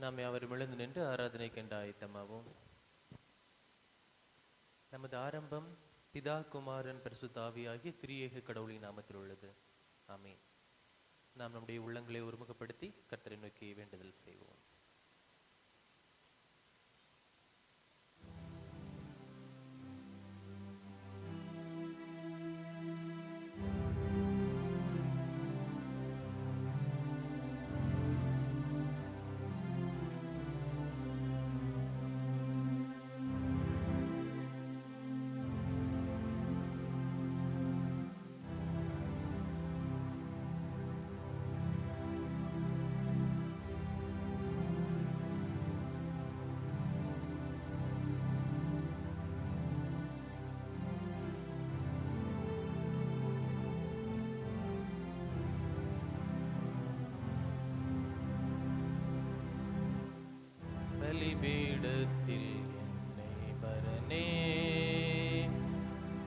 நாம் யாவரும் எழுந்து நின்று ஆராதனைக்கென்று ஆயத்தமாவோம். நமது ஆரம்பம் பிதா குமாரன் பரிசுத்த ஆவியாகிய திரியேக கடவுளின் நாமத்தில் உள்ளது. ஆமென். நாம் நம்முடைய உள்ளங்களை ஒருமுகப்படுத்தி கர்த்தரை நோக்கி வேண்டுதல் செய்வோம். பலிபீடத்தில் என்னை பரனே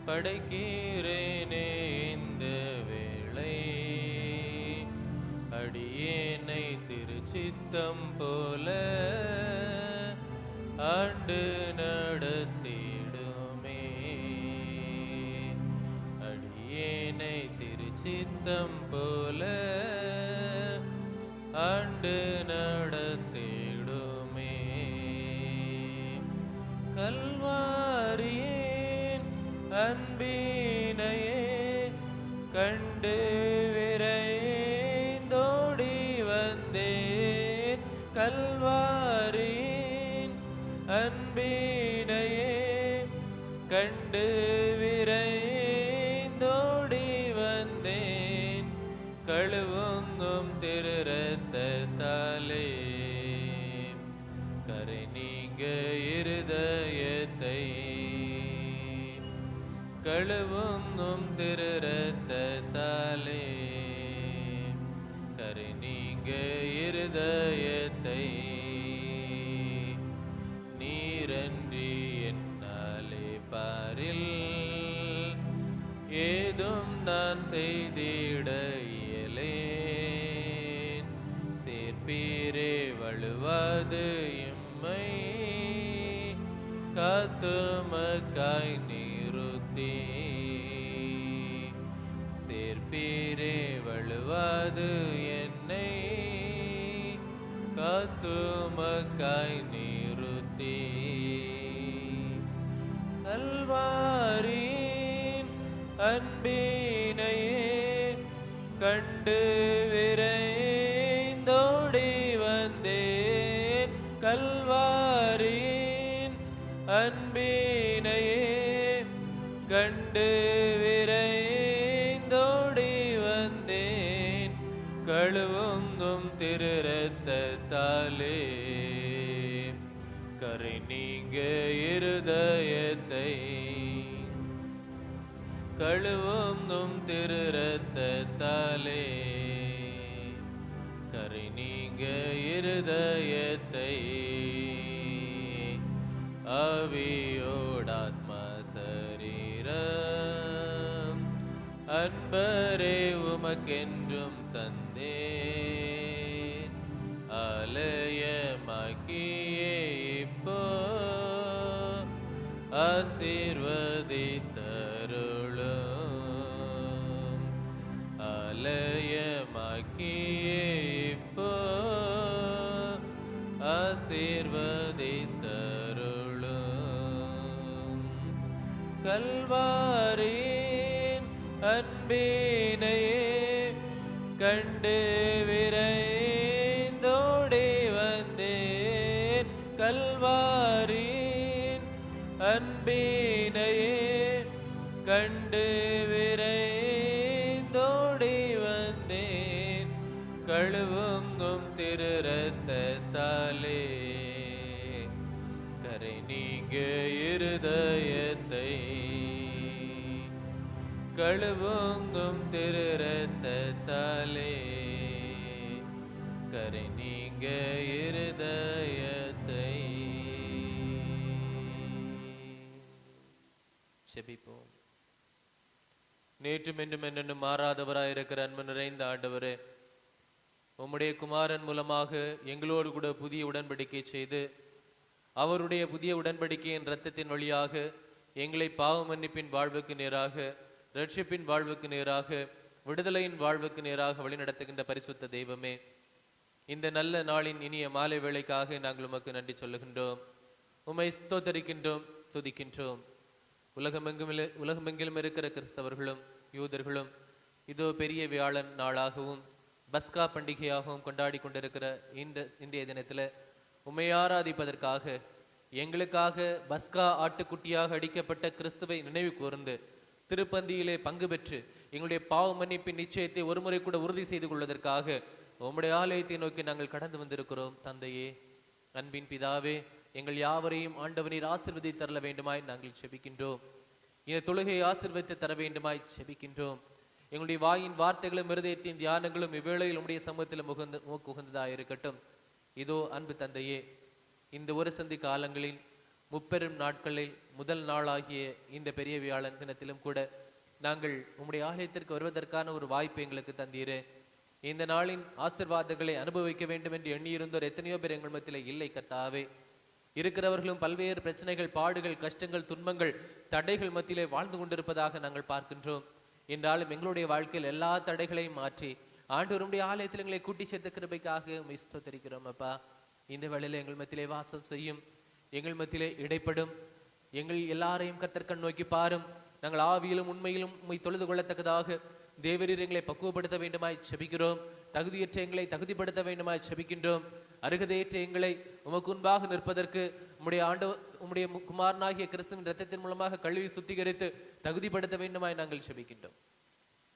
படைக்கிறேனே இந்த வேளை, அடியேனை திருச்சித்தம் போல ஆண்டு நடத்திடுமே. அடியேனை திருச்சித்தம் போல ஆண்டு நடத்திடுமே. கல்வாரியின் அன்பினையே கண்டு விரைந்தோடி வந்தேன். கல்வாரியின் அன்பினையே கண்டு விரைந்தோடி வந்தேன். கழுவுங்கும் திரு இரத்தத்தாலே கரை நீங்க இருதயத்தை, கழுவுங்கும் திரு இரத்தத்தாலே கரை நீங்க இருதயத்தை. நீரன்றி என்னாலே பாரில் ஏதும் நான் செய்திட இயலேன். சேர்ப்பீரே வழுவாது எம்மை காத்துமக்காய் நிறுத்தி. சேர்ப்பீரே வழுவாது என்னை காத்துமக்காய் நிறுத்தி. கல்வாரியின் அன்பினையே கண்டு விரைந்தோடி வந்தேன். கல்வாரியின் அன்பினையே கண்டு விரைந்தோடி வந்தேன். கழுவுங்கும் திரு இரத்தத்தாலே கரை நீங்க இருதயத்தை, கழுவுங்கும் திரு இரத்தத்தாலே கரை நீங்க இருதயத்தை. ஆவியோடாத்மா சரீரம் அன்பரே உமக்கென்றும் தந்தேன். ஆலயமாக்கியே இப்போ ஆசீர்வதித்தருளும். ஆலயமாக்கியே இப்போ ஆசீர்வதித்தருளும். கல்வாரியின் அன்பினையே கண்டு விரைந்தோடி வந்தேன். கல்வாரியின் அன்பினையே கண்டு விரைந்தோடி வந்தேன். கழுவுங்கும் திரு இரத்தத்தாலே கரை நீங்க இருதயத்தை, கழுவுங்கும் திரு இரத்தத்தாலே கரை நீங்க இருதயத்தை. ஜெபிப்போம். நேற்றும் என்றும் என்னென்னும் மாறாதவராயிருக்கிற அன்பு நிறைந்த ஆண்டவரே, உம்முடைய குமாரன் மூலமாக எங்களோடு கூட புதிய உடன்படிக்கை செய்து அவருடைய புதிய உடன்படிக்கையின் இரத்தத்தின் வழியாக எங்களை பாவ மன்னிப்பின் வாழ்வுக்கு நேராக, இரட்சிப்பின் வாழ்வுக்கு நேராக, விடுதலையின் வாழ்வுக்கு நேராக வழிநடத்துகின்ற பரிசுத்த தெய்வமே, இந்த நல்ல நாளின் இனிய மாலை வேளைக்காக நாங்கள் உமக்கு நன்றி சொல்லுகின்றோம். உம்மை ஸ்தோத்தரிக்கின்றோம், துதிக்கின்றோம். உலகமெங்கிலும் இருக்கிற கிறிஸ்தவர்களும் யூதர்களும் இதோ பெரிய வியாழன் நாளாகவும் பஸ்கா பண்டிகையாகவும் கொண்டாடி கொண்டிருக்கிற இன்றைய தினத்தில் உம்மை ஆராதிப்பதற்காக எங்களுக்காக பஸ்கா ஆட்டுக்குட்டியாக அடிக்கப்பட்ட கிறிஸ்துவை நினைவு கூர்ந்து திருப்பந்தியிலே பங்கு பெற்று எங்களுடைய பாவ மன்னிப்பின் நிச்சயத்தை ஒருமுறை கூட உறுதி செய்து கொள்வதற்காக உம்முடைய ஆலயத்தை நோக்கி நாங்கள் கடந்து வந்திருக்கிறோம். தந்தையே, அன்பின் பிதாவே, எங்கள் யாவரையும் ஆண்டவரீர் ஆசீர்வதி தர வேண்டுமாய் நாங்கள் செபிக்கின்றோம். இந்த தொழுகையை ஆசீர்வதித்து தர வேண்டுமாய் செபிக்கின்றோம். எங்களுடைய வாயின் வார்த்தைகளும் இருதயத்தின் தியானங்களும் இவ்வேளையில் உடைய சமூகத்தில் உகந்ததாக இருக்கட்டும். இதோ அன்பு தந்தையே, இந்த ஒரு சந்தி காலங்களில் முப்பெரும் நாட்களில் முதல் நாளாகிய இந்த பெரிய வியாழன் தினத்திலும் கூட நாங்கள் உம்முடைய ஆலயத்திற்கு வருவதற்கான ஒரு வாய்ப்பு எங்களுக்கு தந்தீரே. இந்த நாளின் ஆசீர்வாதங்களை அனுபவிக்க வேண்டும் என்று எண்ணியிருந்தோர் எத்தனையோ பேர் எங்கள் மத்தியில் இல்லை கர்த்தாவே. இருக்கிறவர்களும் பல்வேறு பிரச்சனைகள், பாடுகள், கஷ்டங்கள், துன்பங்கள், தடைகள் மத்தியிலே வாழ்ந்து கொண்டிருப்பதாக நாங்கள் பார்க்கின்றோம். என்றாலும் எங்களுடைய வாழ்க்கையில் எல்லா தடைகளையும் மாற்றி ஆண்டவருடைய ஆலயத்தில் எங்களை கூட்டி சேர்த்த கிருபைக்காக ஸ்தோத்திரிக்கிறோம். அப்பா, இந்த வேளையில எங்கள் மத்தியிலே வாசம் செய்யும், எங்கள் மத்தியிலே இடைப்படும், எங்கள் எல்லாரையும் கர்த்தர் நோக்கி பாரும். நாங்கள் ஆவியிலும் உண்மையிலும் உம்மை தொழுது கொள்ளத்தக்கதாக தேவரீர் எங்களை பக்குவப்படுத்த வேண்டுமாய் செபிக்கிறோம். தகுதியற்ற எங்களை தகுதிப்படுத்த வேண்டுமாய் செபிக்கின்றோம். அருகதையற்ற எங்களை உமக்கு முன்பாக நிற்பதற்கு உம்முடைய குமாரனாகிய கிறிஸ்துவின் இரத்தத்தின் மூலமாக கழுவி சுத்திகரித்து தகுதிப்படுத்த வேண்டுமாய் நாங்கள் செபிக்கின்றோம்.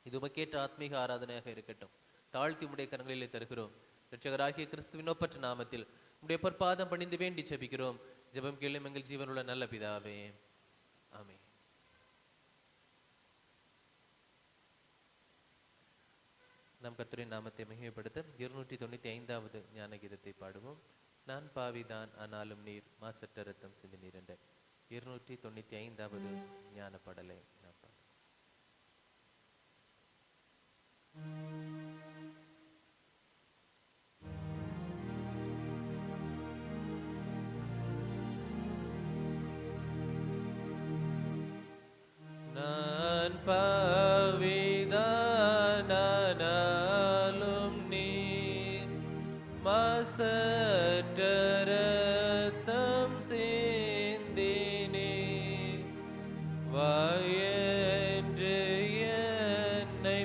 இது உமக்கேற்ற ஆத்மீக ஆராதனையாக இருக்கட்டும். தாழ்த்தி உம்முடைய கரங்களிலே தருகிறோம். இரட்சகராகிய கிறிஸ்துவின் ஒப்பற்ற நாமத்தில் உம்முடைய பொற்பாதம் பணிந்து வேண்டி செபிக்கிறோம். ஜெபம் கேளும் எங்கள் ஜீவனுள்ள நல்ல பிதாவே, ஆமென். நம் கர்த்தரின் நாமத்தை மகிமைப்படுத்த 295வது ஞான கீதத்தை பாடுவோம். நான் பாவிதான் ஆனாலும் நீர் மாசற்ற ரத்தம் சிந்தினீர் என்ற 295வது ஞான பாடலை நாம் பாடுவோம். நான் பாவிதானாலும் நீர் மாசற்ற ரத்தம் சிந்தினீர். வாயென்று என்னை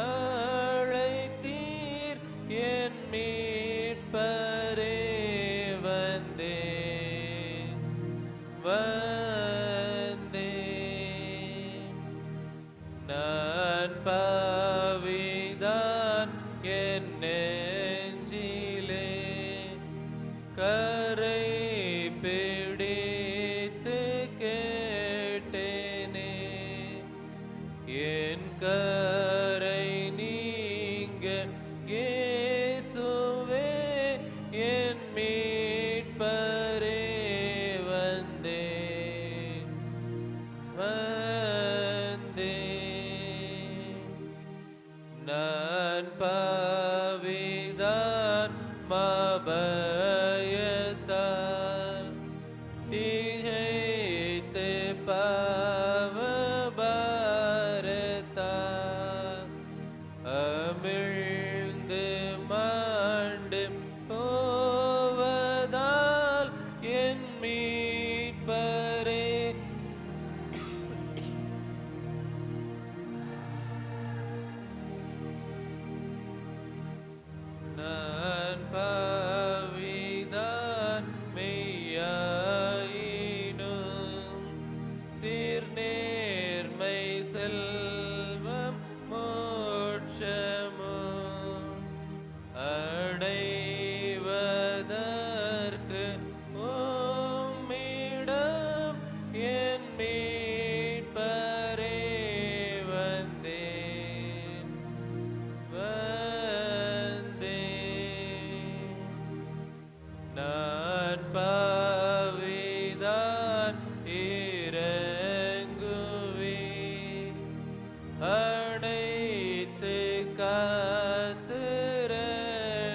அழைத்தீர், என் மீட்பரே வந்தேன் வந்தேன். நான் பாவிதான் என் நெஞ்சிலே கரை பிடித்து கேட்டேனே. என் கரை நீங்க இயேசுவே, என் மீட்பரே வந்தேன் வந்தேன். நான் பாவிதான் மாபயத்தால் திகைத்து பாவபாரத்தால் அமிழ்ந்து மாண்டு போவதால் என் மீட்பரே நான் பாவிதான் மெய்யாயினும் சீர்நேர்மை செல்வம் மோட்சமும் அடைவதற்கு உம்மிடம் என் மீட்பரே வந்தேன் வந்தேன். நான் பாவிதான் இறங்குவேன், அனைத்து காத்து ரட்சிப்பீர்.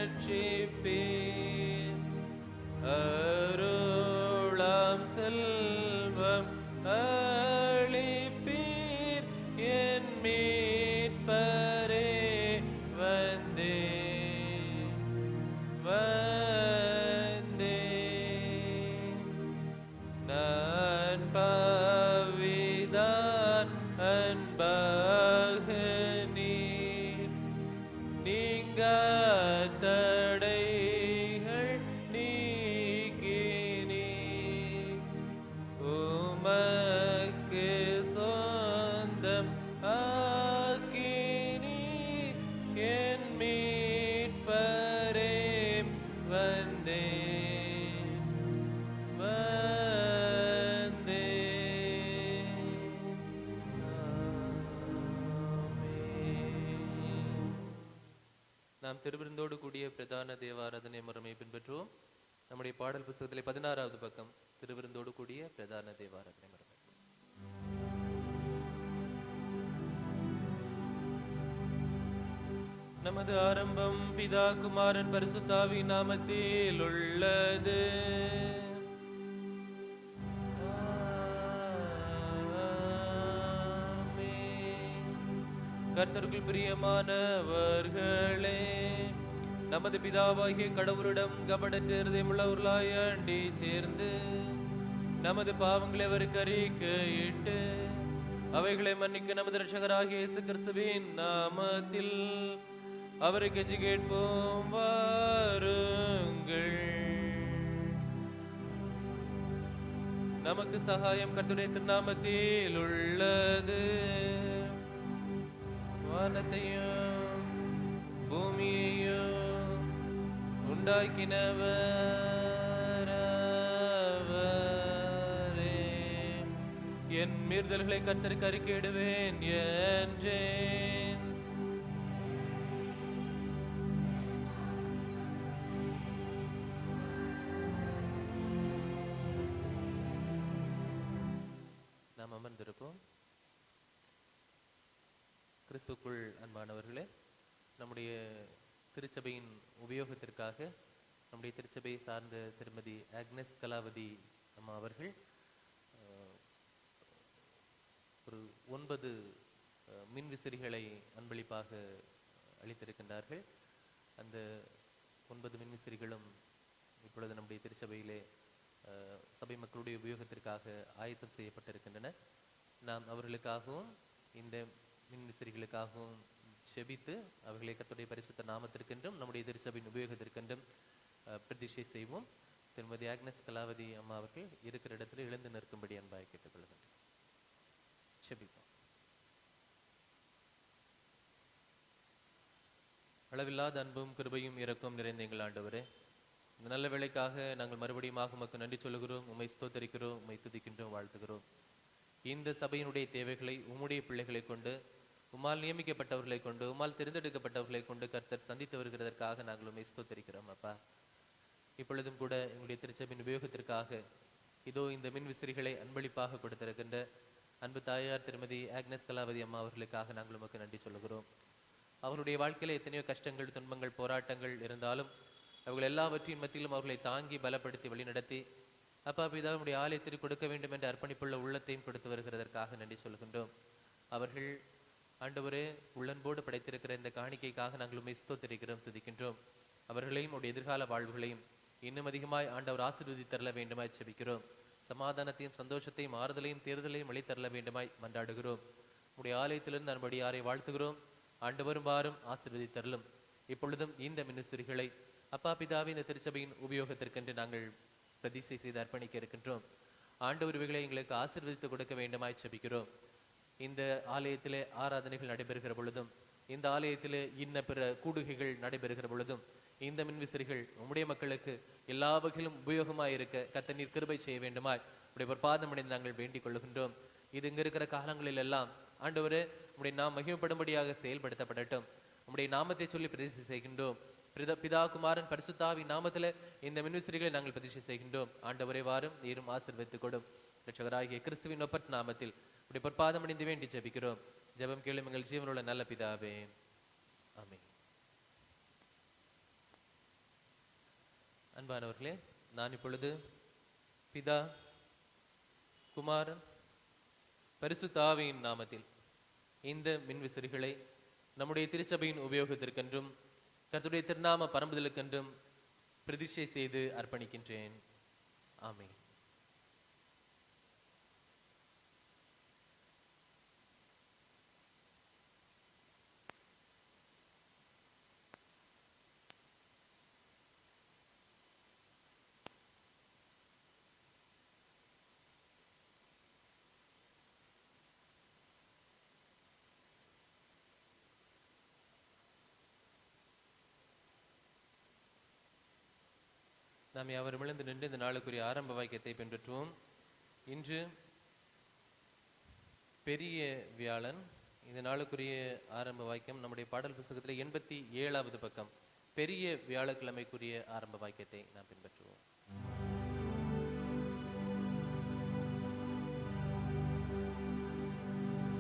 நாம் திருவிருந்தோடு கூடிய பிரதான தேவாராதனை முறைமை பின்பற்றுவோம். நம்முடைய பாடல் புத்தகத்திலே 16வது பக்கம், திருவிருந்தோடு கூடிய பிரதான தேவாராதனை முறைமை. நமது ஆரம்பம் பிதா குமாரன் பரிசுத்தாவி நாமத்தில் உள்ளது. கர்த்தருக்குள் பிரியமானவர்களே, நமது பிதாவாகிய கடவுளிடம் கபடற்ற இருதயமுள்ளவர்களாய் அண்டி சேர்ந்து நமது பாவங்களை அவருக்கு அறிக்கையிட்டு அவைகளை மன்னிக்க நமது இரட்சகராகிய இயேசு கிறிஸ்துவின் நாமத்தில் அவரை கெஞ்சி கேட்போம். வாருங்கள். நமக்கு சகாயம் கர்த்தருடைய திருநாமத்தில் உள்ளது. வானத்தையும் பூமியையும் உண்டாக்கினவர் அவரே. என் மீறுதல்களை கர்த்தருக்கு அறிக்கையிடுவேன் என்றேன். நாம் அமர்ந்திருப்போம். கிறிஸ்துக்குள் அன்பானவர்களே, நம்முடைய திருச்சபையின் உபயோகத்திற்காக நம்முடைய திருச்சபையை சார்ந்த திருமதி ஆக்னஸ் கலாவதி அம்மா அவர்கள் ஒரு 9 மின்விசிறிகளை அன்பளிப்பாக அளித்திருக்கின்றார்கள். அந்த 9 மின்விசிறிகளும் இப்பொழுது நம்முடைய திருச்சபையிலே சபை மக்களுடைய உபயோகத்திற்காக ஆயத்தம் செய்யப்பட்டிருக்கின்றன. நாம் அவர்களுக்காகவும் இந்த மின்விசிறிகளுக்காகவும் செபித்து அவர்களை கர்த்தருடைய பரிசுத்த நாமத்திற்கென்றும் நம்முடைய திருச்சபையின் உபயோகத்திற்கென்றும் பிரதிஷ்டை செய்வோம். திருமதி ஆக்னஸ் கலாவதி அம்மா அவர்கள் இருக்கிற இடத்துல எழுந்து நிற்கும்படி அன்பாய் கேட்டுக்கொள்கின்றேன். செபிப்போம். அளவில்லாத அன்பும் கிருபையும் இரக்கம் நிறைந்த எங்கள் ஆண்டவரே, இந்த நல்ல வேளைக்காக நாங்கள் மறுபடியும் உமக்கு நன்றி சொல்லுகிறோம், உம்மை ஸ்தோத்தரிக்கிறோம், உம்மை துதிக்கின்றோம், வாழ்த்துகிறோம். இந்த சபையினுடைய தேவைகளை உம்முடைய பிள்ளைகளை கொண்டு, உம்மால் நியமிக்கப்பட்டவர்களை கொண்டு, உம்மால் தேர்ந்தெடுக்கப்பட்டவர்களை கொண்டு கர்த்தர் சந்தித்து வருகிறதற்காக நாங்கள் உம்மை ஸ்தோத்தரிக்கிறோம். அப்பா, இப்பொழுதும் கூட எங்களுடைய திருச்சபையின் உபயோகத்திற்காக இதோ இந்த மின் விசிறிகளை அன்பளிப்பாக கொடுத்திருக்கின்ற அன்பு தாயார் திருமதி ஆக்னஸ் கலாவதி அம்மா அவர்களுக்காக நாங்கள் உமக்கு நன்றி சொல்லுகிறோம். அவருடைய வாழ்க்கையில எத்தனையோ கஷ்டங்கள், துன்பங்கள், போராட்டங்கள் இருந்தாலும் அவர்கள் எல்லாவற்றின் மத்தியிலும் அவர்களை தாங்கி பலப்படுத்தி வழிநடத்தி அப்பா பிதாவுடைய ஆலயத்திற்கு கொடுக்க வேண்டும் என்ற அர்ப்பணிப்புள்ள உள்ளத்தையும் கொடுத்து வருகிறதற்காக நன்றி சொல்கின்றோம். அவர்கள் ஆண்டவரே உள்ளன்போடு படைத்திருக்கிற இந்த காணிக்கைக்காக நாங்கள் உம்மை ஸ்தோத்திரிக்கிறோம், துதிக்கின்றோம். அவர்களையும் உடைய எதிர்கால வாழ்வுகளையும் இன்னும் அதிகமாய் ஆண்டவர் ஆசீர்வதித்தரல வேண்டுமாய் செபிக்கிறோம். சமாதானத்தையும் சந்தோஷத்தையும் ஆறுதலையும் தேர்தலையும் அளித்தரல வேண்டுமாய் மன்றாடுகிறோம். உடைய ஆலயத்திலிருந்து நம்முடைய யாரை வாழ்த்துகிறோம். ஆண்டவரும் வாரும் ஆசீர்வதித்தரலும். இப்பொழுதும் இந்த மினிஸ்திரிகளை அப்பா பிதாவே இந்த திருச்சபையின் உபயோகத்திற்கென்று நாங்கள் பிரதிஷ்டை செய்து அர்ப்பணிக்க இருக்கின்றோம். ஆண்டவர்களை எங்களுக்கு ஆசீர்வதித்து கொடுக்க வேண்டுமாய் செபிக்கிறோம். இந்த ஆலயத்திலே ஆராதனைகள் நடைபெறுகிற பொழுதும், இந்த ஆலயத்திலே இன்ன பிற கூடுகைகள் நடைபெறுகிற பொழுதும், இந்த மின்விசிறிகள் உம்முடைய மக்களுக்கு எல்லா வகையிலும் உபயோகமாய் இருக்க கர்த்தர் நீர் கிருபை செய்ய வேண்டுமாய் உடைய பாதம் அடைந்து நாங்கள் வேண்டிக் கொள்ளுகின்றோம். இது இங்க இருக்கிற காலங்களில் எல்லாம் ஆண்டவரே உம்முடைய நாம் மகிமைப்படும்படியாக செயல்படுத்தப்படட்டும். உம்முடைய நாமத்தை சொல்லி பிரதிஷ்டை செய்கின்றோம். பிதா குமாரன் பரிசுத்தாவின் நாமத்திலே இந்த மின்விசிறிகளை நாங்கள் பிரதிஷ்டை செய்கின்றோம். ஆண்டவரே வாரும், நீரும் ஆசீர்வதித்துக் கொடும். இரட்சகராகிய கிறிஸ்துவின் ஒப்பற்ற நாமத்தில் உடைய பொற்பாதம் அணிந்து வேண்டி ஜெபிக்கிறோம். ஜெபம் கேளும் எங்கள் ஜீவனுள்ள நல்ல பிதாவே, ஆமென். அன்பானவர்களே, நான் இப்பொழுது பிதா குமாரன் பரிசுத்தாவின் நாமத்தில் இந்த மின்விசிறிகளை நம்முடைய திருச்சபையின் உபயோகத்திற்கென்றும் கர்த்தருடைய திருநாம பரம்புதலுக்கென்றும் பிரதிஷ்டை செய்து அர்ப்பணிக்கின்றேன். ஆமென். நாம் யாவரும் எழுந்து நின்று இந்த நாளுக்குரிய ஆரம்ப வாக்கியத்தை பின்பற்றுவோம். இன்று பெரிய வியாழன், இந்த நாளுக்குரிய ஆரம்ப வாக்கியம் நம்முடைய பாடல் புத்தகத்தில் 87வது பக்கம். பெரிய வியாழக்கிழமைக்குரிய ஆரம்ப வாக்கியத்தை நாம் பின்பற்றுவோம்.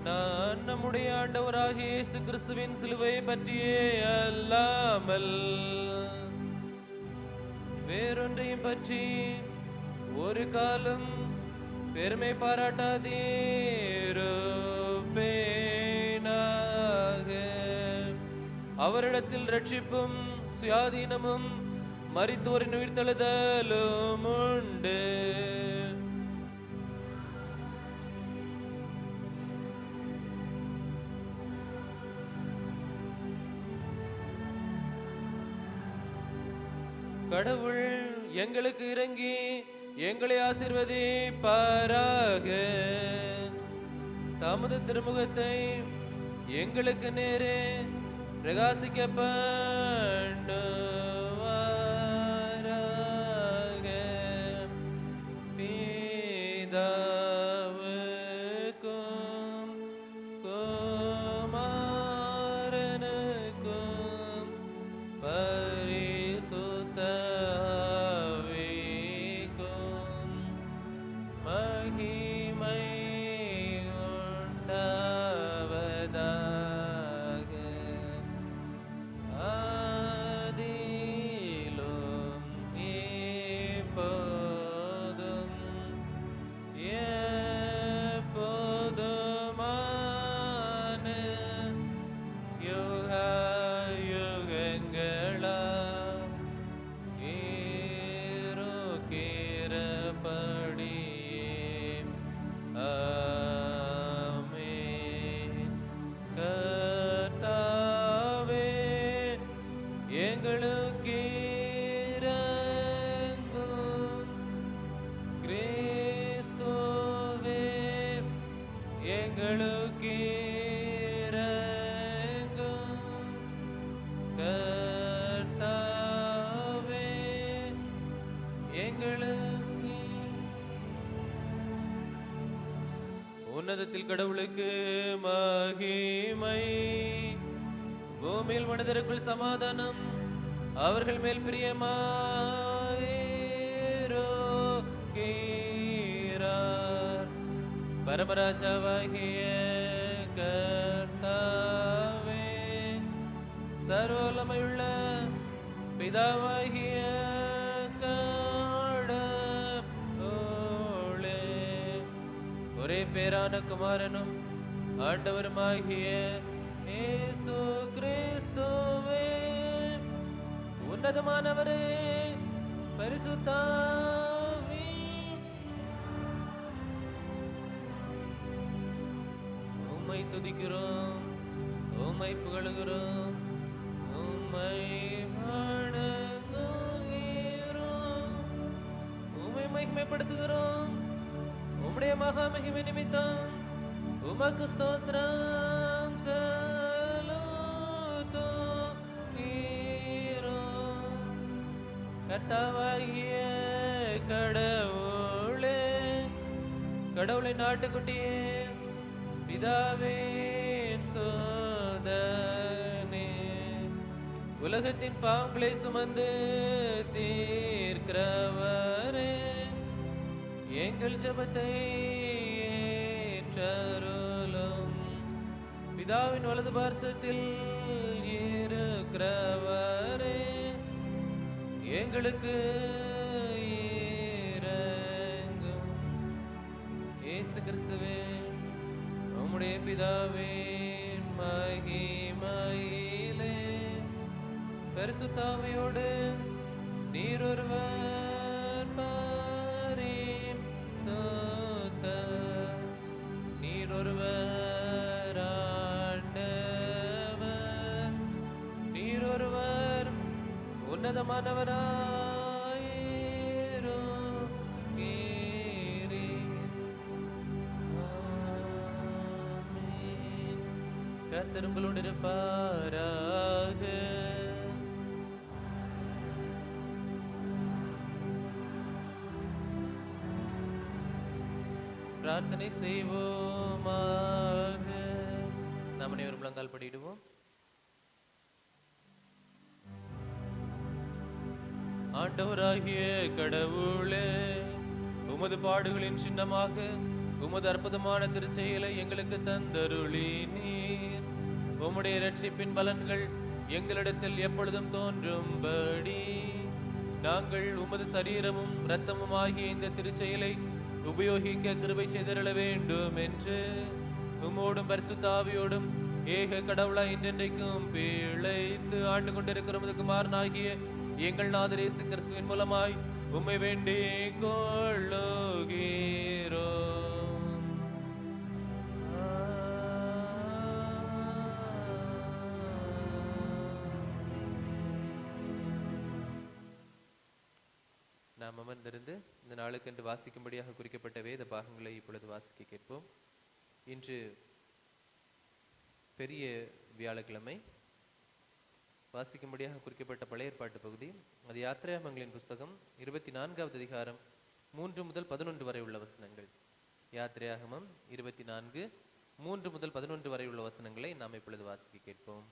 நான் நம்முடைய ஆண்டவராகிய இயேசு கிறிஸ்துவின் சிலுவை பற்றியே அல்லாமல் வேறொன்றையும் பற்றி ஒரு காலம் பெருமை பாராட்டாதீருப்பேனாக. அவரிடத்தில் ரட்சிப்பும் சுயாதீனமும் மரித்தோரின் உயிர்த்தெழுதலும் உண்டு. கடவுள் எங்களுக்கு இறங்கி எங்களை ஆசீர்வதிப்பாராக. தமது திருமுகத்தை எங்களுக்கு நேரே பிரகாசிக்க பண்ணுவாராக. பிதாவுக்கும் குமாரனுக்கும் பரிசுத்த ஆவிக்கும் மகிமை உண்டாவதாக. ஆதியிலும் இப்போதும் எப்போதுமான யுக யுகங்களாய் இருக்கிறபடியே. ஆமென். கர்த்தாவே எங்களுக்கு இரங்கும். கிறிஸ்துவே எங்களுக்கு இரங்கும். கர்த்தாவே எங்களுக்கு. உன்னதத்தில் கடவுளுக்கு மகிமை, பூமியில் மனிதருக்குள் சமாதானம், அவர்கள் மேல் பிரியமாயிருக்கிறார். பரமராஜாவாகிய கர்த்தாவே, சர்வவல்லமையுள்ள பிதாவாகிய கடவுளே, ஒரே பேரான குமாரனும் ஆண்டவருமாகிய இயேசு கிறிஸ்துவே, உன்னதமானவரே, பரிசுத்த ஆவி, உம்மை துதிக்கிறோம், உம்மை புகழுகிறோம், உம்மை வணங்குகிறோம், உம்மை மகிமைப்படுத்துகிறோம். உம்முடைய மகா மகிமை நிமித்தம் உமக்கு ஸ்தோத்திரம் செலுத்துகிறோம். கர்த்தாவாகிய கடவுளே, கடவுளின் நாட்டுக்குட்டியே, பிதாவின் சோதனே, உலகத்தின் பாவங்களை சுமந்து தீர்க்கிறவரே, எங்கள் ஜெபத்தை ஏற்றருளும். பிதாவின் வலது பார்சத்தில் இருக்கிறவரே, எங்களுக்கு இரங்கும். இயேசு கிறிஸ்துவே, உம்முடைய பிதாவின் மகிமையிலே பரிசுத்த ஆவியோடு நீர் ஒருவர் நீர் ஒருவர் ஆண்டவர், நீர் ஒருவர் உன்னதமானவராயிருக்கிறீர். ஆமென். கர்த்தர் உங்களோடு இருப்பாராக. பிரார்த்தனை செய்வோமாக. நாம் அனைவரும் முழங்கால் படியிடுவோம். ஆண்டவராகிய கடவுளே, உமது பாடுகளின் சின்னமாக உமது அற்புதமான திருச்செயலை எங்களுக்கு தந்தருளி நீர். உம்முடைய இரட்சிப்பின் பலன்கள் எங்களிடத்தில் எப்பொழுதும் தோன்றும்படி நாங்கள் உமது சரீரமும் இரத்தமும் ஆகிய இந்த திருச்செயலை உபயோகிக்க கிருபை செய்தருள வேண்டும் என்று உம்மோடும் பரிசுத்த ஆவியோடும் ஏக கடவுளாய் என்றென்றைக்கும் பிழைத்து ஆண்டு கொண்டிருக்கிற உமது குமாரனாகிய எங்கள் நாதர் இயேசு கிறிஸ்துவின் மூலமாய் உம்மை வேண்டிக் கொள்ளுகிறோம். நாம் அமர்ந்திருந்து இந்த நாளுக்கென்று வாசிக்கும்படியாக குறிக்கப்பட்ட வேத பாகங்களை இப்பொழுது வாசிக்க கேட்போம். இன்று பெரிய வியாழக்கிழமை. வாசிக்கும்படியாக குறிக்கப்பட்ட பழைய ஏற்பாட்டு பகுதி அது யாத்திராகமங்களின் புஸ்தகம் 24வது அதிகாரம் 3 முதல் 11 வரை உள்ள வசனங்கள். யாத்திராகமம் 24 3 முதல் 11 வரை உள்ள வசனங்களை நாம் இப்பொழுது வாசிக்க கேட்போம்.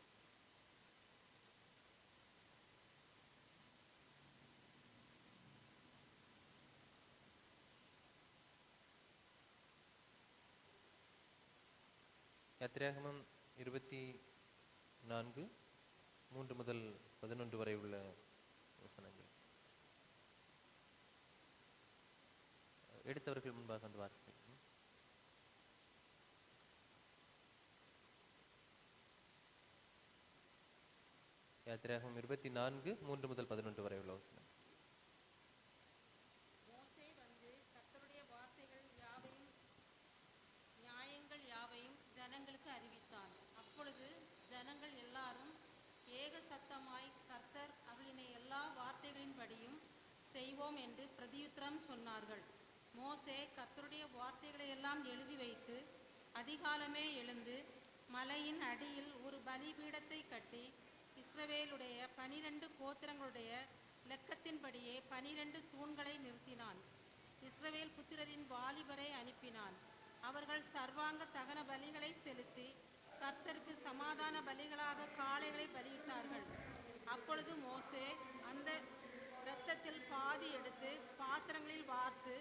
யாத்திராகமம் 24 3 முதல் 11 வரை உள்ள வசனங்கள். எடுத்தவர்கள் முன்பாக வந்து வாசிக்கிறேன். யாத்திராகமம் 24 3 முதல் 11 வரை உள்ள வசனம். செய்வோம் என்று பிரதியுத்தரம் சொன்னார்கள். மோசே கர்த்தருடைய வார்த்தைகளை எல்லாம் எழுதி வைத்து அதிகாலமே எழுந்து மலையின் அடியில் ஒரு பலிபீடத்தை கட்டி இஸ்ரவேலுடைய 12 கோத்திரங்களுடைய இலக்கத்தின்படியே 12 தூண்களை நிறுத்தினான். இஸ்ரவேல் புத்திரரின் வாலிபரை அனுப்பினான். அவர்கள் சர்வாங்க தகன பலிகளை செலுத்தி கர்த்தருக்கு சமாதான பலிகளாக காளைகளை பலியிட்டார்கள். அப்பொழுது மோசே அந்த இரத்தத்தில் பாதி எடுத்து பாத்திரங்களில் வார்த்து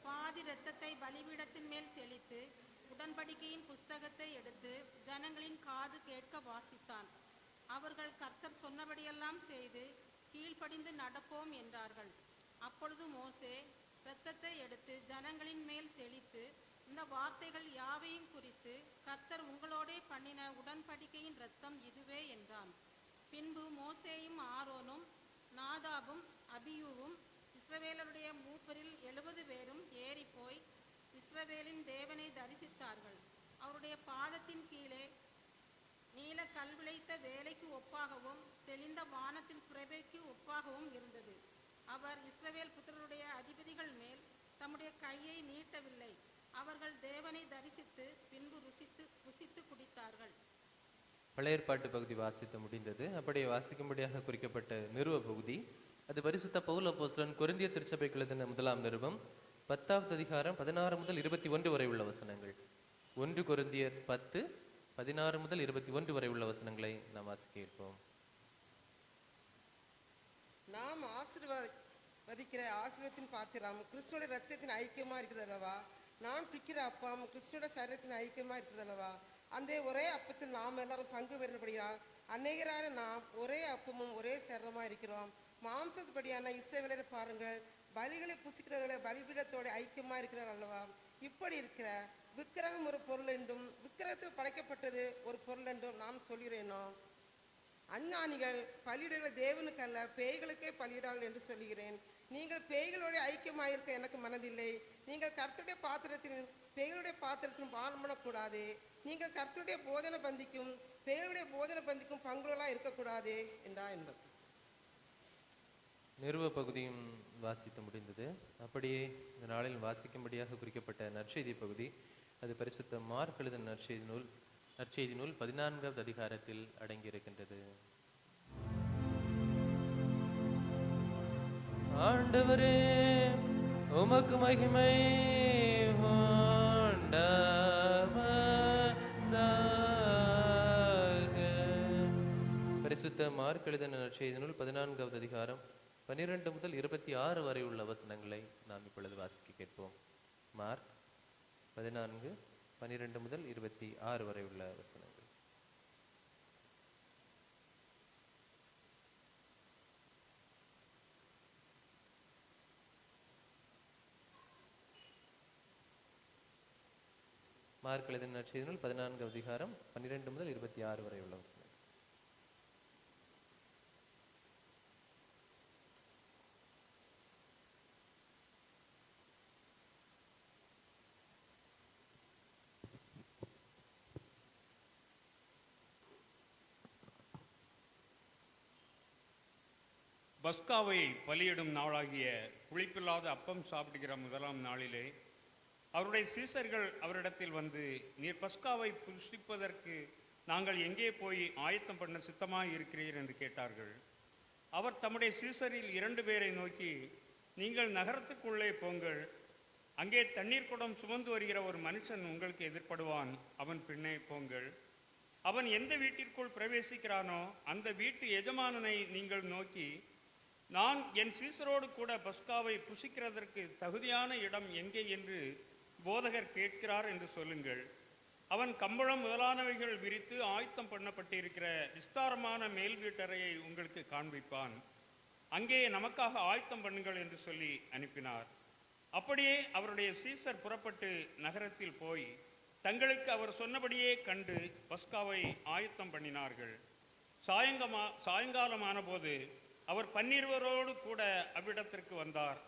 பாதி இரத்தத்தை பலிபீடத்தின் மேல் தெளித்து உடன்படிக்கையின் புஸ்தகத்தை எடுத்து ஜனங்களின் காது கேட்க வாசித்தான். அவர்கள் கர்த்தர் சொன்னபடியெல்லாம் செய்து கீழ்ப்படிந்து நடப்போம் என்றார்கள். அப்பொழுது மோசே இரத்தத்தை எடுத்து ஜனங்களின் மேல் தெளித்து, இந்த வார்த்தைகள் யாவையும் குறித்து கர்த்தர் உங்களோடே பண்ணின உடன்படிக்கையின் இரத்தம் இதுவே என்றான். பின்பு மோசேயும் ஆரோனும் நாதாபும் அபியூவும் இஸ்ரவேலருடைய மூப்பரில் 70 பேரும் ஏறி போய் இஸ்ரவேலின் தேவனை தரிசித்தார்கள். அவருடைய பாதத்தின் கீழே நீல கல் விளைத்த வேலைக்கு ஒப்பாகவும் தெளிந்த வானத்தின் பிரபைக்கு ஒப்பாகவும் இருந்தது. அவர் இஸ்ரவேல் புத்திரருடைய அதிபதிகள் மேல் தம்முடைய கையை நீட்டவில்லை. அவர்கள் தேவனை தரிசித்து பின்பு ருசித்து குடித்தார்கள். பழைய ஏற்பாட்டு பகுதி வாசித்து முடிந்தது. அப்படியே வாசிக்கும்படியாக குறிக்கப்பட்ட நிறுவ பகுதி அது பரிசுத்த பவுல் அப்போஸ்தலன் கொரிந்தியர் திருச்சபைக்கு எழுதின முதலாம் நிருபம் 10வது அதிகாரம் 16 முதல் 21 வரை உள்ள வசனங்கள். 1 கொரிந்தியர் 10 16 முதல் 21 வரை உள்ள வசனங்களை நாம் வாசிக்க இருப்போம். நாம் ஆசீர்வதிக்கிற ஆசீர்வாதத்தின் பாத்திரம் கிறிஸ்துவோட ரத்தத்தின் ஐக்கியமா இருக்கிறது அல்லவா? நான் பிக்கிற அப்பம் கிறிஸ்துவோட சரீரத்தின் ஐக்கியமா இருக்கிறது அல்லவா? அந்த ஒரே அப்பத்தில் நாம் எல்லாரும் பங்கு பெறும்படியால் அநேகரான நாம் ஒரே அப்பமும் ஒரே சரீரமா இருக்கிறோம். மாம்சத்துப்படியான இஸ்ரவேலரை பாருங்கள், பலிகளை புசிக்கிறவர்களை பலிபீடத்தோட ஐக்கியமா இருக்கிறார் அல்லவா? இப்படி இருக்கிற விக்கிரகம் ஒரு பொருள் என்றும் விக்கிரகத்தில் படைக்கப்பட்டது ஒரு பொருள் என்றும் நாம் சொல்கிறேனோ? அஞ்ஞானிகள் பலியிடுகிற தேவனுக்கு அல்ல பேய்களுக்கே பலியிடார்கள் என்று சொல்கிறேன். நீங்கள் பேய்களோட ஐக்கியமாயிருக்க எனக்கு மனதில்லை. நீங்கள் கர்த்தருடைய பாத்திரத்திலும் பேய்களுடைய பாத்திரத்திலும் பானம் பண்ணக்கூடாது. நீங்கள் கர்த்தருடைய போஜன பந்திக்கும் பேய்களுடைய போஜன பந்திக்கும் பங்குகளா இருக்கக்கூடாது என்றா என்பது. நிறுவ பகுதியும் வாசித்து முடிந்தது. அப்படியே இந்த நாளில் வாசிக்கும்படியாக குறிக்கப்பட்ட நற்செய்தி பகுதி அது பரிசுத்த மார்க் எழுதின நற்செய்தி நூல் 14வது அதிகாரத்தில் அடங்கியிருக்கின்றது. ஆண்டவரே உமக்கு மகிமை உண்டாவதாக. பரிசுத்த மார்க் எழுதின நற்செய்தி நூல் 14வது அதிகாரம் 12 முதல் 26 வரை உள்ள வசனங்களை நாம் இப்பொழுது வாசிக்க கேட்போம். மார்க் 14, 12 முதல் 26 வரை உள்ள வசனங்கள். மார்க் எழுதின நற்செய்தி நூல் 14வது அதிகாரம் 12 முதல் 26 வரை உள்ள வசனங்கள். பஸ்காவை பலியிடும் நாளாகிய புளிப்பில்லாத அப்பம் சாப்பிடுகிற முதலாம் நாளிலே அவருடைய சீசர்கள் அவரிடத்தில் வந்து, நீர் பஸ்காவை புசிப்பதற்கு நாங்கள் எங்கே போய் ஆயத்தம் பண்ண சித்தமாய் இருக்கிறீர் என்று கேட்டார்கள். அவர் தம்முடைய சீசரில் 2 பேரை நோக்கி, நீங்கள் நகரத்துக்குள்ளே போங்கள், அங்கே தண்ணீர் குடம் சுமந்து வருகிற ஒரு மனுஷன் உங்களுக்கு எதிர்ப்படுவான், அவன் பின்னே போங்கள். அவன் எந்த வீட்டிற்குள் பிரவேசிக்கிறானோ அந்த வீட்டு எஜமானனை நீங்கள் நோக்கி, நான் என் சீசரோடு கூட பஸ்காவை புசிக்கிறதற்கு தகுதியான இடம் எங்கே என்று போதகர் கேட்கிறார் என்று சொல்லுங்கள். அவன் கம்பளம் முதலானவைகள் விரித்து ஆயத்தம் பண்ணப்பட்டிருக்கிற விஸ்தாரமான மேல் வீட்டறையை உங்களுக்கு காண்பிப்பான், அங்கே நமக்காக ஆயத்தம் பண்ணுங்கள் என்று சொல்லி அனுப்பினார். அப்படியே அவருடைய சீசர் புறப்பட்டு நகரத்தில் போய் தங்களுக்கு அவர் சொன்னபடியே கண்டு பஸ்காவை ஆயத்தம் பண்ணினார்கள். சாயங்காலமான போது அவர் 12 கூட அவ்விடத்திற்கு வந்தார்.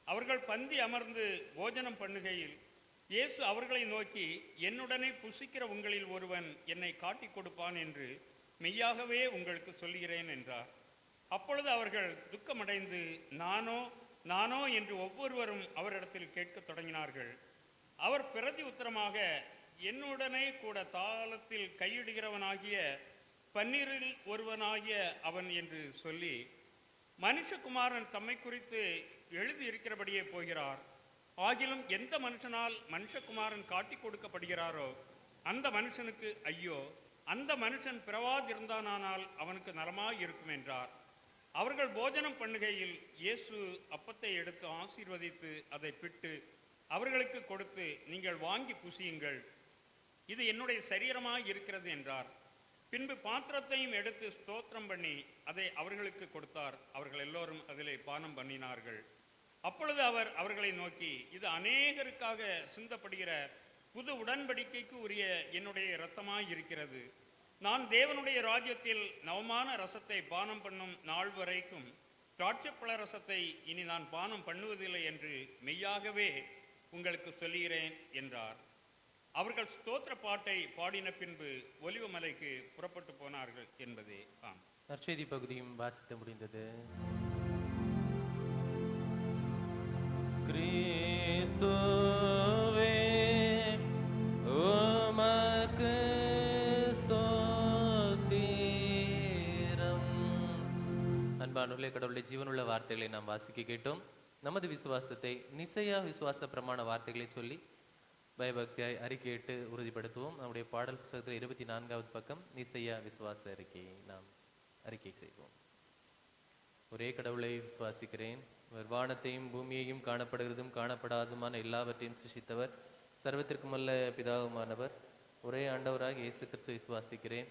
அவர்கள் பந்தி அமர்ந்து போஜனம் பண்ணுகையில் இயேசு அவர்களை நோக்கி, என்னுடனே புசிக்கிற உங்களில் ஒருவன் என்னை காட்டி கொடுப்பான் என்று மெய்யாகவே உங்களுக்கு சொல்கிறேன் என்றார். அப்பொழுது அவர்கள் துக்கமடைந்து நானோ என்று ஒவ்வொருவரும் அவரிடத்தில் கேட்கத் தொடங்கினார்கள். அவர் பிரதி உத்தரமாக, என்னுடனே கூட தாளத்தில் கையிடுகிறவனாகிய 12 ஒருவனாகிய அவன் என்று சொல்லி, மனுஷகுமாரன் தம்மை குறித்து எழுதியிருக்கிறபடியே போகிறார். ஆகிலும் எந்த மனுஷனால் மனுஷகுமாரன் காட்டி கொடுக்கப்படுகிறாரோ அந்த மனுஷனுக்கு ஐயோ, அந்த மனுஷன் பிறவாதிருந்தானால் அவனுக்கு நலமாய் இருக்கும் என்றார். அவர்கள் போஜனம் பண்ணுகையில் இயேசு அப்பத்தை எடுத்து ஆசீர்வதித்து அதை பிட்டு அவர்களுக்கு கொடுத்து, நீங்கள் வாங்கி புசியுங்கள், இது என்னுடைய சரீரமாய் இருக்கிறது என்றார். பின்பு பாத்திரத்தையும் எடுத்து ஸ்தோத்திரம் பண்ணி அதை அவர்களுக்கு கொடுத்தார். அவர்கள் எல்லோரும் அதிலே பானம் பண்ணினார்கள். அப்பொழுது அவர் அவர்களை நோக்கி, இது அநேகருக்காக சிந்தப்படுகிற புது உடன்படிக்கைக்கு உரிய என்னுடைய இரத்தமாய் இருக்கிறது. நான் தேவனுடைய ராஜ்யத்தில் நவமான ரசத்தை பானம் பண்ணும் நாள் வரைக்கும் திராட்சைப்பழ ரசத்தை இனி நான் பானம் பண்ணுவதில்லை என்று மெய்யாகவே உங்களுக்கு சொல்லுகிறேன் என்றார். அவர்கள் ஸ்தோத்திர பாட்டை பாடின பின்பு ஒலிவ மலைக்கு புறப்பட்டு போனார்கள் என்பதே ஆம். நற்செய்தி பகுதியும் வாசித்து முடிந்தது. கிறிஸ்துவே உமக்கு ஸ்தோத்திரம். அன்பானுள்ளே, கடவுளுடைய ஜீவனுள்ள வார்த்தைகளை நாம் வாசிக்க கேட்டோம். நமது விசுவாசத்தை நிசையா விசுவாச பிரமாண வார்த்தைகளை சொல்லி பயபக்தியாய் அறிக்கையிட்டு உறுதிப்படுத்துவோம். நம்முடைய பாடல் புத்தகத்தில் 24வது பக்கம் நிசையா விசுவாச அறிக்கையை நாம் அறிக்கை செய்வோம். ஒரே கடவுளை விசுவாசிக்கிறேன், அவர் வானத்தையும் பூமியையும் காணப்படுகிறதும் காணப்படாதுமான எல்லாவற்றையும் சிருஷ்டித்தவர், சர்வத்திற்கும் அல்ல பிதாவுமானவர், ஒரே ஆண்டவராக இயேசு கிறிஸ்து விசுவாசிக்கிறேன்.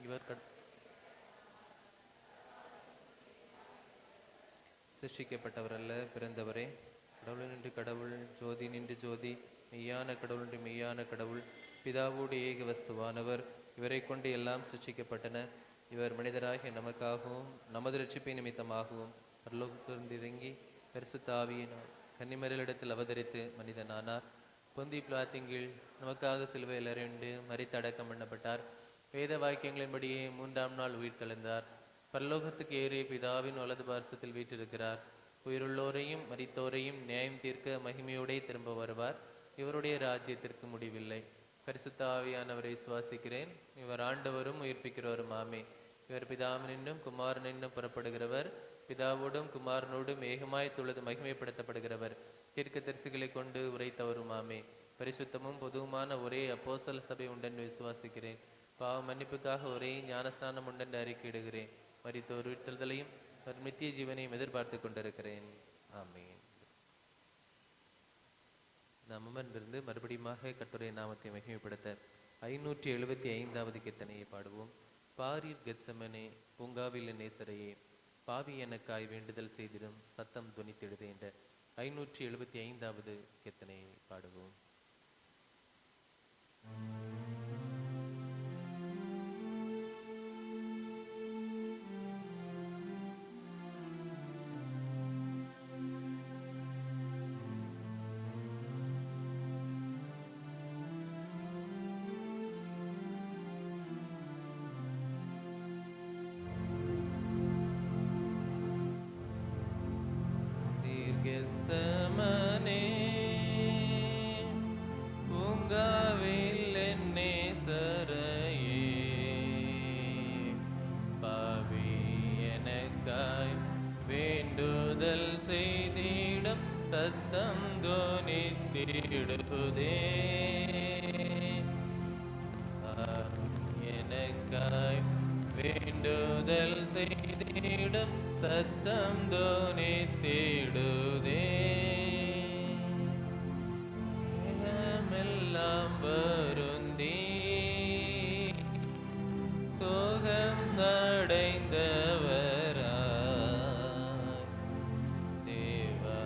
இவர் சிருஷ்டிக்கப்பட்டவர் அல்ல, பிறந்தவரே, கடவுள் நின்று கடவுள், ஜோதி நின்று ஜோதி, மெய்யான கடவுள் என்று மெய்யான கடவுள், பிதாவோடு ஏக வஸ்துவானவர், இவரை கொண்டு எல்லாம் சிருஷ்டிக்கப்பட்டன. இவர் மனிதராகிய நமக்காகவும் நமது ரட்சிப்பை நிமித்தமாகவும் பரலோகத்திலிருந்து இறங்கி பரிசுத்த ஆவியினால் கன்னிமரிடத்தில் அவதரித்து மனிதனானார். பொந்தி பிலாத்தின் நமக்காக சிலுவையில் அறையுண்டு மரித்து அடக்கம் பண்ணப்பட்டார். வேத வாக்கியங்களின்படியே 3ஆம் நாள் உயிர் தெழுந்தார். பரலோகத்துக்கு ஏறிய பிதாவின் வலது பார்சத்தில் வீற்றிருக்கிறார். உயிருள்ளோரையும் மரித்தோரையும் நியாயம் தீர்க்க மகிமையோடே திரும்ப வருவார். இவருடைய ராஜ்யத்திற்கு முடிவில்லை. பரிசுத்த ஆவியானவரை சுவாசிக்கிறேன். இவர் ஆண்டவரும் உயிர்ப்பிக்கிறவரும் ஆமே. இவர் பிதாவினின்றும் குமாரனின்றும் புறப்படுகிறவர், பிதாவோடும் குமாரனோடும் ஏகமாய் தொழுது மகிமைப்படுத்தப்படுகிறவர், தீர்க்கதரிசிகளை கொண்டு உரைத்தவரும் ஆமே. பரிசுத்தமும் பொதுவுமான ஒரே அப்போஸ்தல சபை உண்டென்று விசுவாசிக்கிறேன். பாவ மன்னிப்புக்காக ஒரே ஞானஸ்நானம் உண்டென்று அறிக்கையிடுகிறேன். மரித்தோர் உயிர்த்தெழுதலையும் நித்திய ஜீவனையும் எதிர்பார்த்து கொண்டிருக்கிறேன். ஆமென். நாம் அமர்ந்திருந்து மறுபடியுமாக கர்த்தருடைய நாமத்தை மகிமைப்படுத்த 575வது கீர்த்தனையை பாடுவோம். பாரீர் கெத்செமனே பூங்காவில் நேசரையே, பாவி எனக்காய் வேண்டுதல் செய்திடும் சத்தம் துணித்திடுது என்ற 575வது கீர்த்தனையை பாடுவோம். கெத்செமனே பூங்காவில் நேசரையே, பாவி எனக்காய் வேண்டுதல் செய்திடும் சத்தம் தொனித்திடுதே, எனக்காய் வேண்டுதல் செய்திடும் சத்தம் தொனித்திடுதே, எல்லாம் வருந்தி சோகம் அடைந்தவராய் தேவா.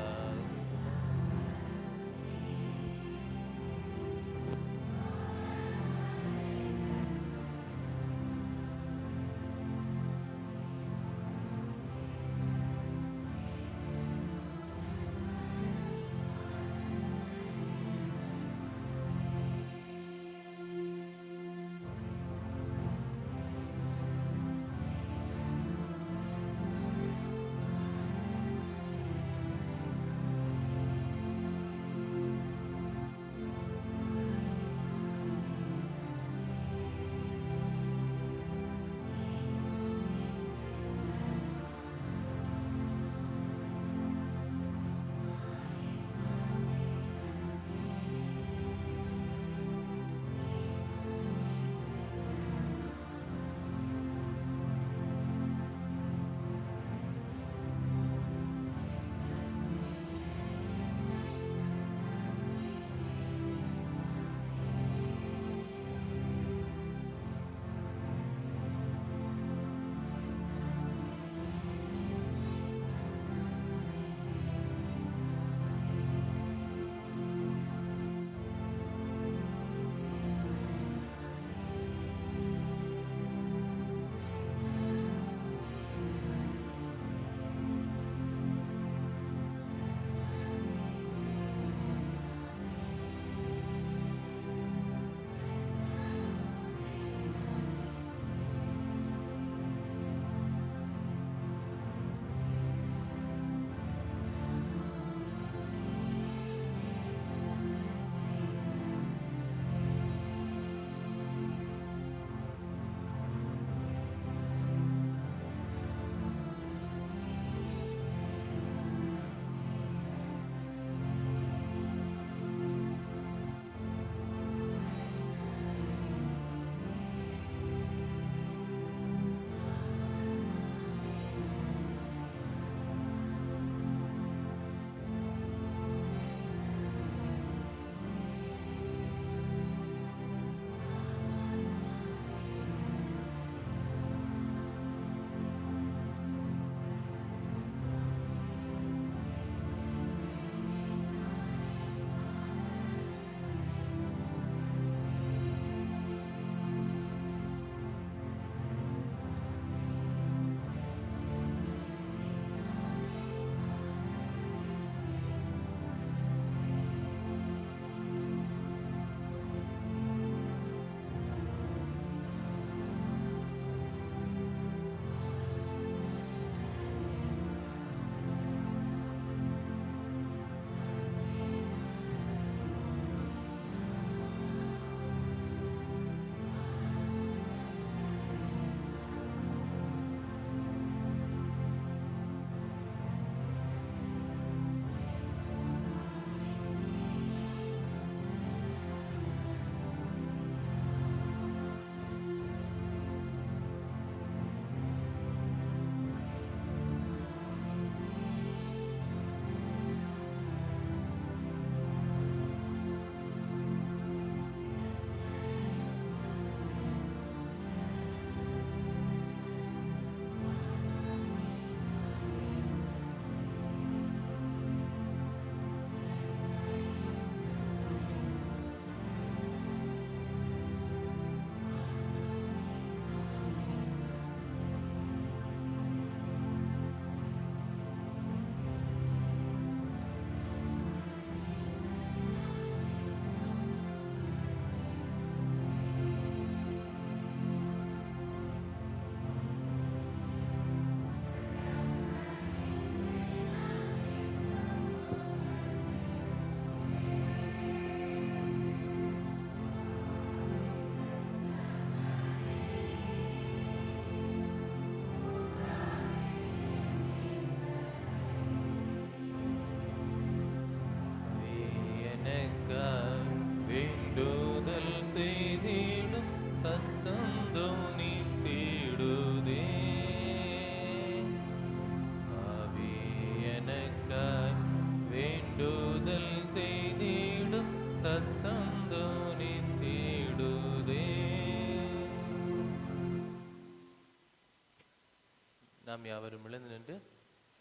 நாம் யாவரும் எழுந்து நின்று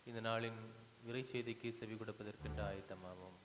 இந்த நாளின் இறை செய்திக்கு செவி கொடுப்பதற்கென்று ஆயத்தமாவோம்.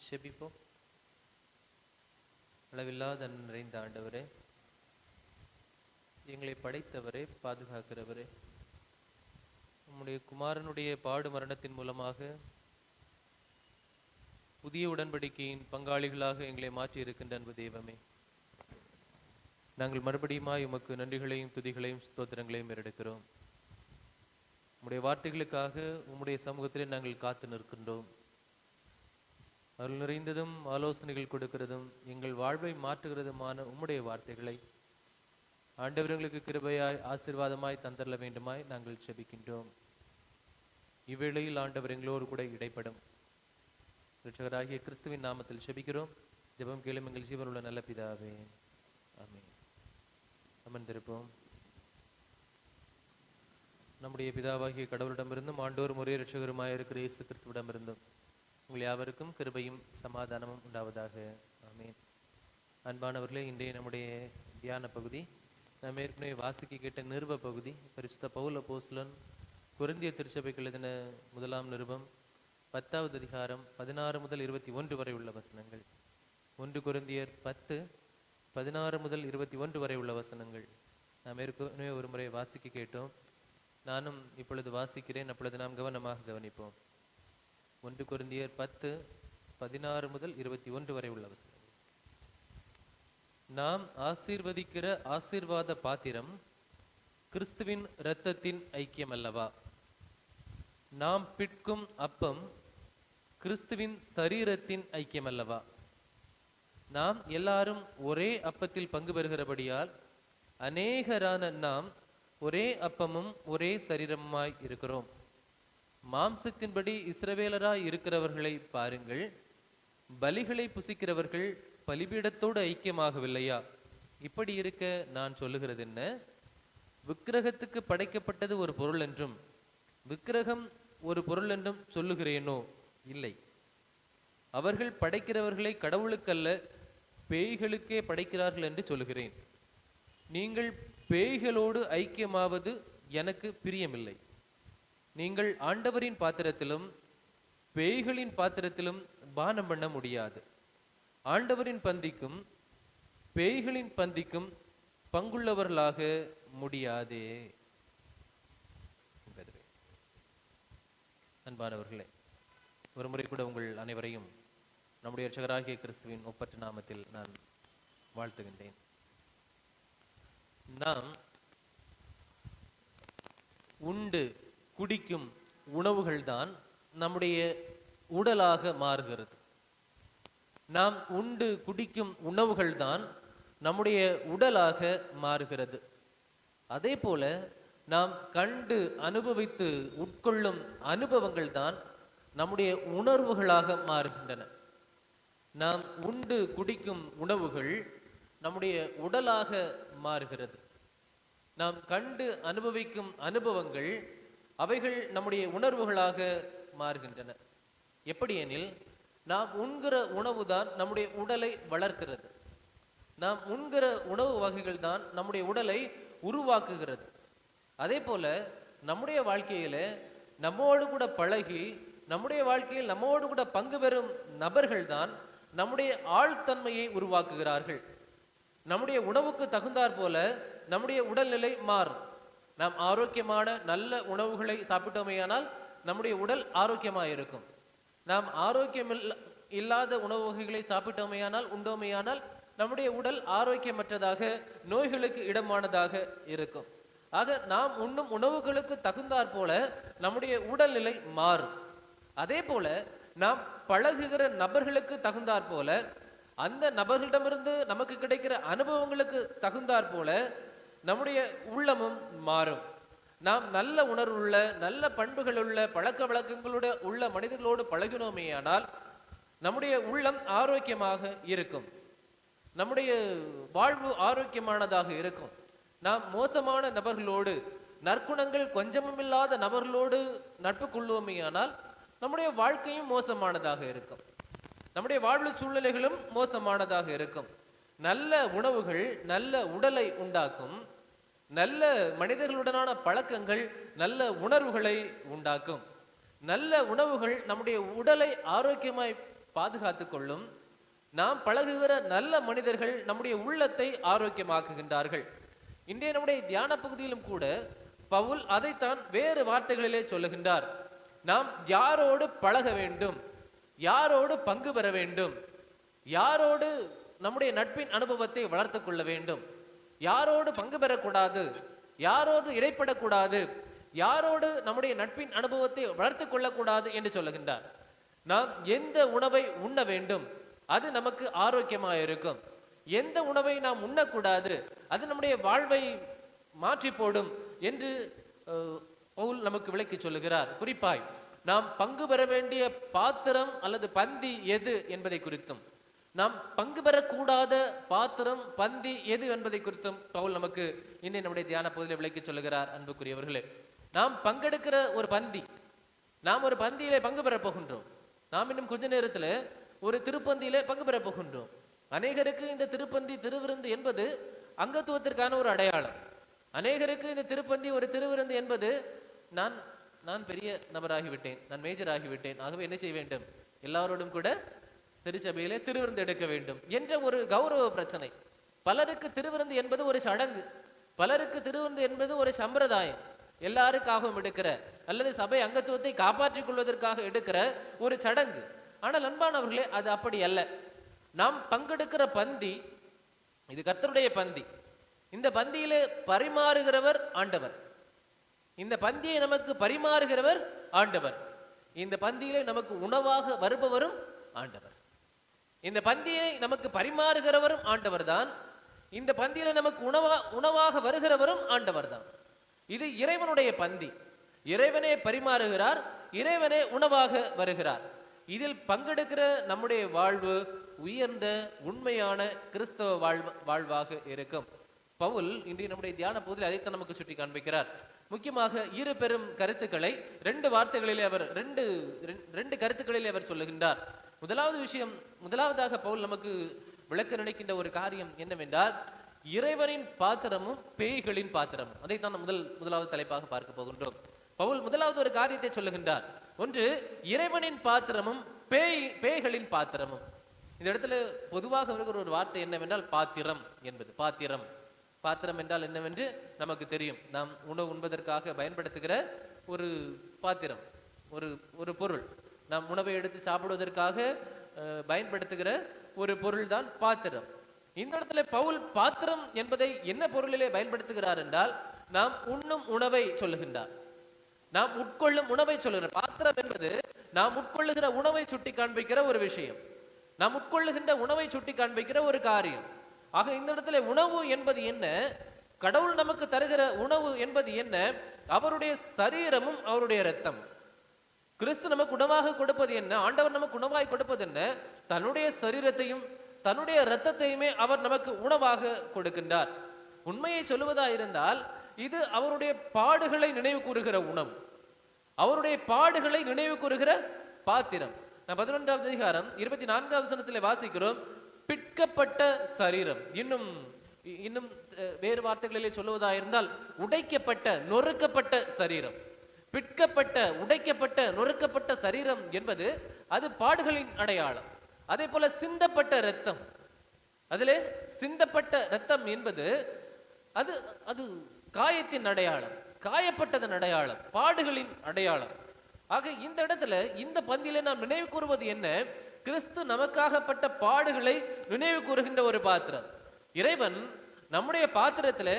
செபிப்போம். அளவில்லாத அன்பு நிறைந்த ஆண்டவரே, எங்களை படைத்தவரே, பாதுகாக்கிறவரே, உம்முடைய குமாரனுடைய பாடு மரணத்தின் மூலமாக புதிய உடன்படிக்கையின் பங்காளிகளாக எங்களை மாற்றி இருக்கின்ற அன்பு தெய்வமே, நாங்கள் மறுபடியுமாய் உமக்கு நன்றிகளையும் துதிகளையும் ஸ்தோத்திரங்களையும் ஏறெடுக்கிறோம். உம்முடைய வார்த்தைகளுக்காக உம்முடைய சமூகத்திலே நாங்கள் காத்து நிற்கின்றோம். அருள் நிறைந்ததும் ஆலோசனைகள் கொடுக்கிறதும் எங்கள் வாழ்வை மாற்றுகிறதுமான உம்முடைய வார்த்தைகளை ஆண்டவர்களுக்கு கிருபையாய் ஆசீர்வாதமாய் தந்தரல வேண்டுமாய் நாங்கள் செபிக்கின்றோம். இவ்வேளையில் ஆண்டவர் எங்களோடு கூட இடைப்படும். இரட்சகராகிய கிறிஸ்துவின் நாமத்தில் செபிக்கிறோம். ஜெபம் கேளும் எங்கள் ஜீவனுள்ள நல்ல பிதாவே, ஆமென். அமர்ந்திருப்போம். நம்முடைய பிதாவாகிய கடவுளிடமிருந்தும் ஆண்டோரும் ஒரே இரட்சகருமாய் இருக்கிற இயேசு கிறிஸ்துவிடமிருந்தும் உங்கள் யாவருக்கும் கிருபையும் சமாதானமும் உண்டாவதாக, ஆமென். அன்பானவர்களே, இன்றைய நம்முடைய தியான பகுதி நாம் ஏற்கனவே வாசிக்க கேட்ட நிருப பகுதி. பரிசுத்த பவுல் அப்போஸ்தலன் கொரிந்திய திருச்சபைக்கு எழுதின முதலாம் நிருபம் 10வது அதிகாரம் 16 முதல் 21 வரை உள்ள வசனங்கள். 1 கொரிந்தியர் 10 16 முதல் 21 வரை உள்ள வசனங்கள் நாம் ஏற்கனவே ஒரு முறை வாசிக்க கேட்டோம். நானும் இப்பொழுது வாசிக்கிறேன். அப்பொழுது நாம் கவனமாக கவனிப்போம். 1 கொரிந்தியர் 10 16 முதல் 21 வரை உள்ள வசனங்கள். நாம் ஆசீர்வதிக்கிற ஆசீர்வாத பாத்திரம் கிறிஸ்துவின் இரத்தத்தின் ஐக்கியம் அல்லவா? நாம் பிட்கும் அப்பம் கிறிஸ்துவின் சரீரத்தின் ஐக்கியம் அல்லவா? நாம் எல்லாரும் ஒரே அப்பத்தில் பங்கு பெறுகிறபடியால் அநேகரான நாம் ஒரே அப்பமும் ஒரே சரீரமாய் இருக்கிறோம். மாம்சத்தின்படி இஸ்ரவேலராய் இருக்கிறவர்களை பாருங்கள். பலிகளை புசிக்கிறவர்கள் பலிபீடத்தோடு ஐக்கியமாகவில்லையா? இப்படி இருக்க நான் சொல்லுகிறது என்ன, விக்கிரகத்துக்கு படைக்கப்பட்டது ஒரு பொருள் என்றும் விக்கிரகம் ஒரு பொருள் என்றும் சொல்லுகிறேனோ? இல்லை. அவர்கள் படைக்கிறவர்களை கடவுளுக்கல்ல பேய்களுக்கே படைக்கிறார்கள் என்று சொல்லுகிறேன். நீங்கள் பேய்களோடு ஐக்கியமாவது எனக்கு பிரியமில்லை. நீங்கள் ஆண்டவரின் பாத்திரத்திலும் பேய்களின் பாத்திரத்திலும் பானம் பண்ண முடியாது. ஆண்டவரின் பந்திக்கும் பேய்களின் பந்திக்கும் பங்குள்ளவர்களாக முடியாதே. அன்பானவர்களே, ஒரு முறை கூட உங்கள் அனைவரையும் நம்முடைய இரட்சகராகிய கிறிஸ்துவின் ஒப்பற்ற நாமத்தில் நான் வாழ்த்துகின்றேன். நாம் உண்டு குடிக்கும் உணவுகள்தான் நம்முடைய உடலாக மாறுகிறது. நாம் உண்டு குடிக்கும் உணவுகள்தான் நம்முடைய உடலாக மாறுகிறது. அதே போல நாம் கண்டு அனுபவித்து உட்கொள்ளும் அனுபவங்கள் தான் நம்முடைய உணர்வுகளாக மாறுகின்றன. நாம் உண்டு குடிக்கும் உணவுகள் நம்முடைய உடலாக மாறுகிறது. நாம் கண்டு அனுபவிக்கும் அனுபவங்கள் அவைகள் நம்முடைய உணர்வுகளாக மாறுகின்றன. எப்படி எனில், நாம் உண்கிற உணவு தான் நம்முடைய உடலை வளர்க்கிறது. நாம் உண்கிற உணவு வகைகள் தான் நம்முடைய உடலை உருவாக்குகிறது. அதே போல நம்முடைய வாழ்க்கையில நம்மோடு கூட பழகி நம்முடைய வாழ்க்கையில் நம்மோடு கூட பங்கு பெறும் நபர்கள் தான் நம்முடைய ஆழ்தன்மையை உருவாக்குகிறார்கள். நம்முடைய உணவுக்கு தகுந்தாற் போல நம்முடைய உடல்நிலை மாறும். நாம் ஆரோக்கியமான நல்ல உணவுகளை சாப்பிட்டோமேயானால் நம்முடைய உடல் ஆரோக்கியமாக இருக்கும். நாம் ஆரோக்கியம் இல்லாத உணவு வகைகளை சாப்பிட்டோமேயானால் உண்டோமேயானால் நம்முடைய உடல் ஆரோக்கியமற்றதாக நோய்களுக்கு இடமானதாக இருக்கும். ஆக நாம் உண்ணும் உணவுகளுக்கு தகுந்தாற் போல நம்முடைய உடல்நிலை மாறும். அதே போல நாம் பழகுகிற நபர்களுக்கு தகுந்தாற் போல அந்த நபர்களிடமிருந்து நமக்கு கிடைக்கிற அனுபவங்களுக்கு தகுந்தாற் போல நம்முடைய உள்ளமும் மாறும். நாம் நல்ல உணர்வுள்ள நல்ல பண்புகள் உள்ள பழக்க வழக்கங்களோடு உள்ள மனிதர்களோடு பழகினோமேயானால் நம்முடைய உள்ளம் ஆரோக்கியமாக இருக்கும். நம்முடைய வாழ்வு ஆரோக்கியமானதாக இருக்கும். நாம் மோசமான நபர்களோடு நற்குணங்கள் கொஞ்சமும் இல்லாத நபர்களோடு நட்பு கொள்வோமேயானால் நம்முடைய வாழ்க்கையும் மோசமானதாக இருக்கும். நம்முடைய வாழ்வு சூழ்நிலைகளும் மோசமானதாக இருக்கும். நல்ல உணவுகள் நல்ல உடலை உண்டாக்கும். நல்ல மனிதர்களுடனான பழக்கங்கள் நல்ல உணர்வுகளை உண்டாக்கும். நல்ல உணவுகள் நம்முடைய உடலை ஆரோக்கியமாய் பாதுகாத்து கொள்ளும். நாம் பழகுகிற நல்ல மனிதர்கள் நம்முடைய உள்ளத்தை ஆரோக்கியமாக்குகின்றார்கள். இன்றைய நம்முடைய தியான பகுதியிலும் கூட பவுல் அதைத்தான் வேறு வார்த்தைகளிலே சொல்லுகின்றார். நாம் யாரோடு பழக வேண்டும், யாரோடு பங்கு பெற வேண்டும், யாரோடு நம்முடைய நட்பின் அனுபவத்தை வளர்த்து கொள்ள வேண்டும், யாரோடு பங்கு பெறக்கூடாது, யாரோடு இடைப்படக்கூடாது, யாரோடு நம்முடைய நட்பின் அனுபவத்தை வளர்த்து கொள்ளக்கூடாது என்று சொல்லுகின்றார். நாம் எந்த உணவை உண்ண வேண்டும், அது நமக்கு ஆரோக்கியமாக இருக்கும். எந்த உணவை நாம் உண்ணக்கூடாது, அது நம்முடைய வாழ்வை மாற்றி போடும் என்று பவுல் நமக்கு விளக்கி சொல்லுகிறார். குறிப்பாய் நாம் பங்கு பெற வேண்டிய பாத்திரம் அல்லது பந்தி எது என்பதை குறித்தும், நாம் பங்கு பெறக்கூடாத பாத்திரம் பந்தி எது என்பதை குறித்தும் பவுல் நமக்கு இன்னும் நம்முடைய தியான பகுதியில் விளக்கி சொல்லுகிறார். அன்புக்குரியவர்களே, நாம் பங்கெடுக்கிற ஒரு பந்தி, நாம் ஒரு பந்தியிலே பங்கு பெற போகின்றோம். நாம் இன்னும் கொஞ்ச நேரத்தில் ஒரு திருப்பந்தியிலே பங்கு பெற போகின்றோம். அநேகருக்கு இந்த திருப்பந்தி திருவிருந்து என்பது அங்கத்துவத்திற்கான ஒரு அடையாளம். அநேகருக்கு இந்த திருப்பந்தி ஒரு திருவிருந்து என்பது நான் பெரிய நபராகிவிட்டேன், நான் மேஜர் ஆகிவிட்டேன், ஆகவே என்ன செய்ய வேண்டும், எல்லாரோடும் கூட திருச்சபையிலே திருவிருந்து எடுக்க வேண்டும் என்ற ஒரு கௌரவ பிரச்சனை. பலருக்கு திருவிருந்து என்பது ஒரு சடங்கு, பலருக்கு திருவிருந்து என்பது ஒரு சம்பிரதாயம், எல்லாருக்காகவும் எடுக்கிற அல்லது சபை அங்கத்துவத்தை காப்பாற்றிக் கொள்வதற்காக எடுக்கிற ஒரு சடங்கு. ஆனால் அன்பானவர்களே, அது அப்படி அல்ல. நாம் பங்கெடுக்கிற பந்தி இது கர்த்தருடைய பந்தி. இந்த பந்தியிலே பரிமாறுகிறவர் ஆண்டவர். இந்த பந்தியை நமக்கு பரிமாறுகிறவர் ஆண்டவர். இந்த பந்தியிலே நமக்கு உணவாக வருபவரும் ஆண்டவர். இந்த பந்தியை நமக்கு பரிமாறுகிறவரும் ஆண்டவர் தான். இந்த பந்தியிலே நமக்கு உணவாக வருகிறவரும் ஆண்டவர் தான். இது இறைவனுடைய பந்தி. இறைவனே பரிமாறுகிறார், இறைவனே உணவாக வருகிறார். இதில் பங்கெடுக்கிற நம்முடைய வாழ்வு உயர்ந்த உண்மையான கிறிஸ்தவ வாழ்வாக இருக்கும். பவுல் இன்றைய நம்முடைய தியான பகுதியில் அதைத்தான் நமக்கு சுட்டி காண்பிக்கிறார். முக்கியமாக இரு பெரும் கருத்துக்களை ரெண்டு வார்த்தைகளிலே அவர் ரெண்டு கருத்துக்களிலே அவர் சொல்லுகின்றார். முதலாவதாக பவுல் நமக்கு விளக்க நினைக்கின்ற ஒரு காரியம் என்னவென்றால், இறைவனின் பாத்திரமும் பேய்களின் பாத்திரமும். அதைத்தான் முதலாவது தலைப்பாக பார்க்க போகின்றோம். பவுல் முதலாவது ஒரு காரியத்தை சொல்லுகின்றார். ஒன்று, இறைவனின் பாத்திரமும் பேய்களின் பாத்திரமும். இந்த இடத்துல பொதுவாக இருக்கிற ஒரு வார்த்தை என்னவென்றால் பாத்திரம் என்பது. பாத்திரம் என்றால் என்னவென்று நமக்கு தெரியும். நாம் உணவு உண்பதற்காக பயன்படுத்துகிற ஒரு பாத்திரம், ஒரு பொருள். நாம் உணவை எடுத்து சாப்பிடுவதற்காக பயன்படுத்துகிற ஒரு பொருள் தான் பாத்திரம். இந்த இடத்துல பவுல் பாத்திரம் என்பதை என்ன பொருளிலே பயன்படுத்துகிறார் என்றால், நாம் உண்ணும் உணவை சொல்லுகின்றார், நாம் உட்கொள்ளும் உணவை சொல்லுகிறார். பாத்திரம் என்பது நாம் உட்கொள்ளுகிற உணவை சுட்டி காண்பிக்கிற ஒரு விஷயம், நாம் உட்கொள்ளுகின்ற உணவை சுட்டி காண்பிக்கிற ஒரு காரியம். ஆக இந்த இடத்துல உணவு என்பது என்ன? கடவுள் நமக்கு தருகிற உணவு என்பது என்ன? அவருடைய சரீரமும் அவருடைய இரத்தம். கிறிஸ்து நமக்கு உணவாக கொடுப்பது என்ன? ஆண்டவர் நமக்கு உணவாய் கொடுப்பது என்ன? தன்னுடைய சரீரத்தையும் தன்னுடைய இரத்தத்தையுமே அவர் நமக்கு உணவாக கொடுக்கின்றார். உண்மையை சொல்லுவதா இருந்தால், இது அவருடைய பாடுகளை நினைவு கூறுகிற உணவு, அவருடைய பாடுகளை நினைவு கூறுகிற பாத்திரம். 11வது அதிகாரம் 24வது வசனத்திலே வாசிக்கிறோம், பிட்கப்பட்ட சரீரம். இன்னும் வேறு வார்த்தைகளிலே சொல்லுவதா இருந்தால், உடைக்கப்பட்ட நொறுக்கப்பட்ட சரீரம். பிட்கப்பட்ட, உடைக்கப்பட்ட, நொறுக்கப்பட்ட சரீரம் என்பது அது பாடுகளின் அடையாளம். அதே போல சிந்தப்பட்ட இரத்தம், அதிலே சிந்தப்பட்ட இரத்தம் என்பது அது காயத்தின் அடையாளம், காயப்பட்டதன் அடையாளம், பாடுகளின் அடையாளம். ஆக இந்த இடத்துல இந்த பந்தியில நாம் நினைவு கூறுவது என்ன? கிறிஸ்து நமக்காகப்பட்ட பாடுகளை நினைவு கூறுகின்ற ஒரு பாத்திரம். இறைவன் நம்முடைய பாத்திரத்துல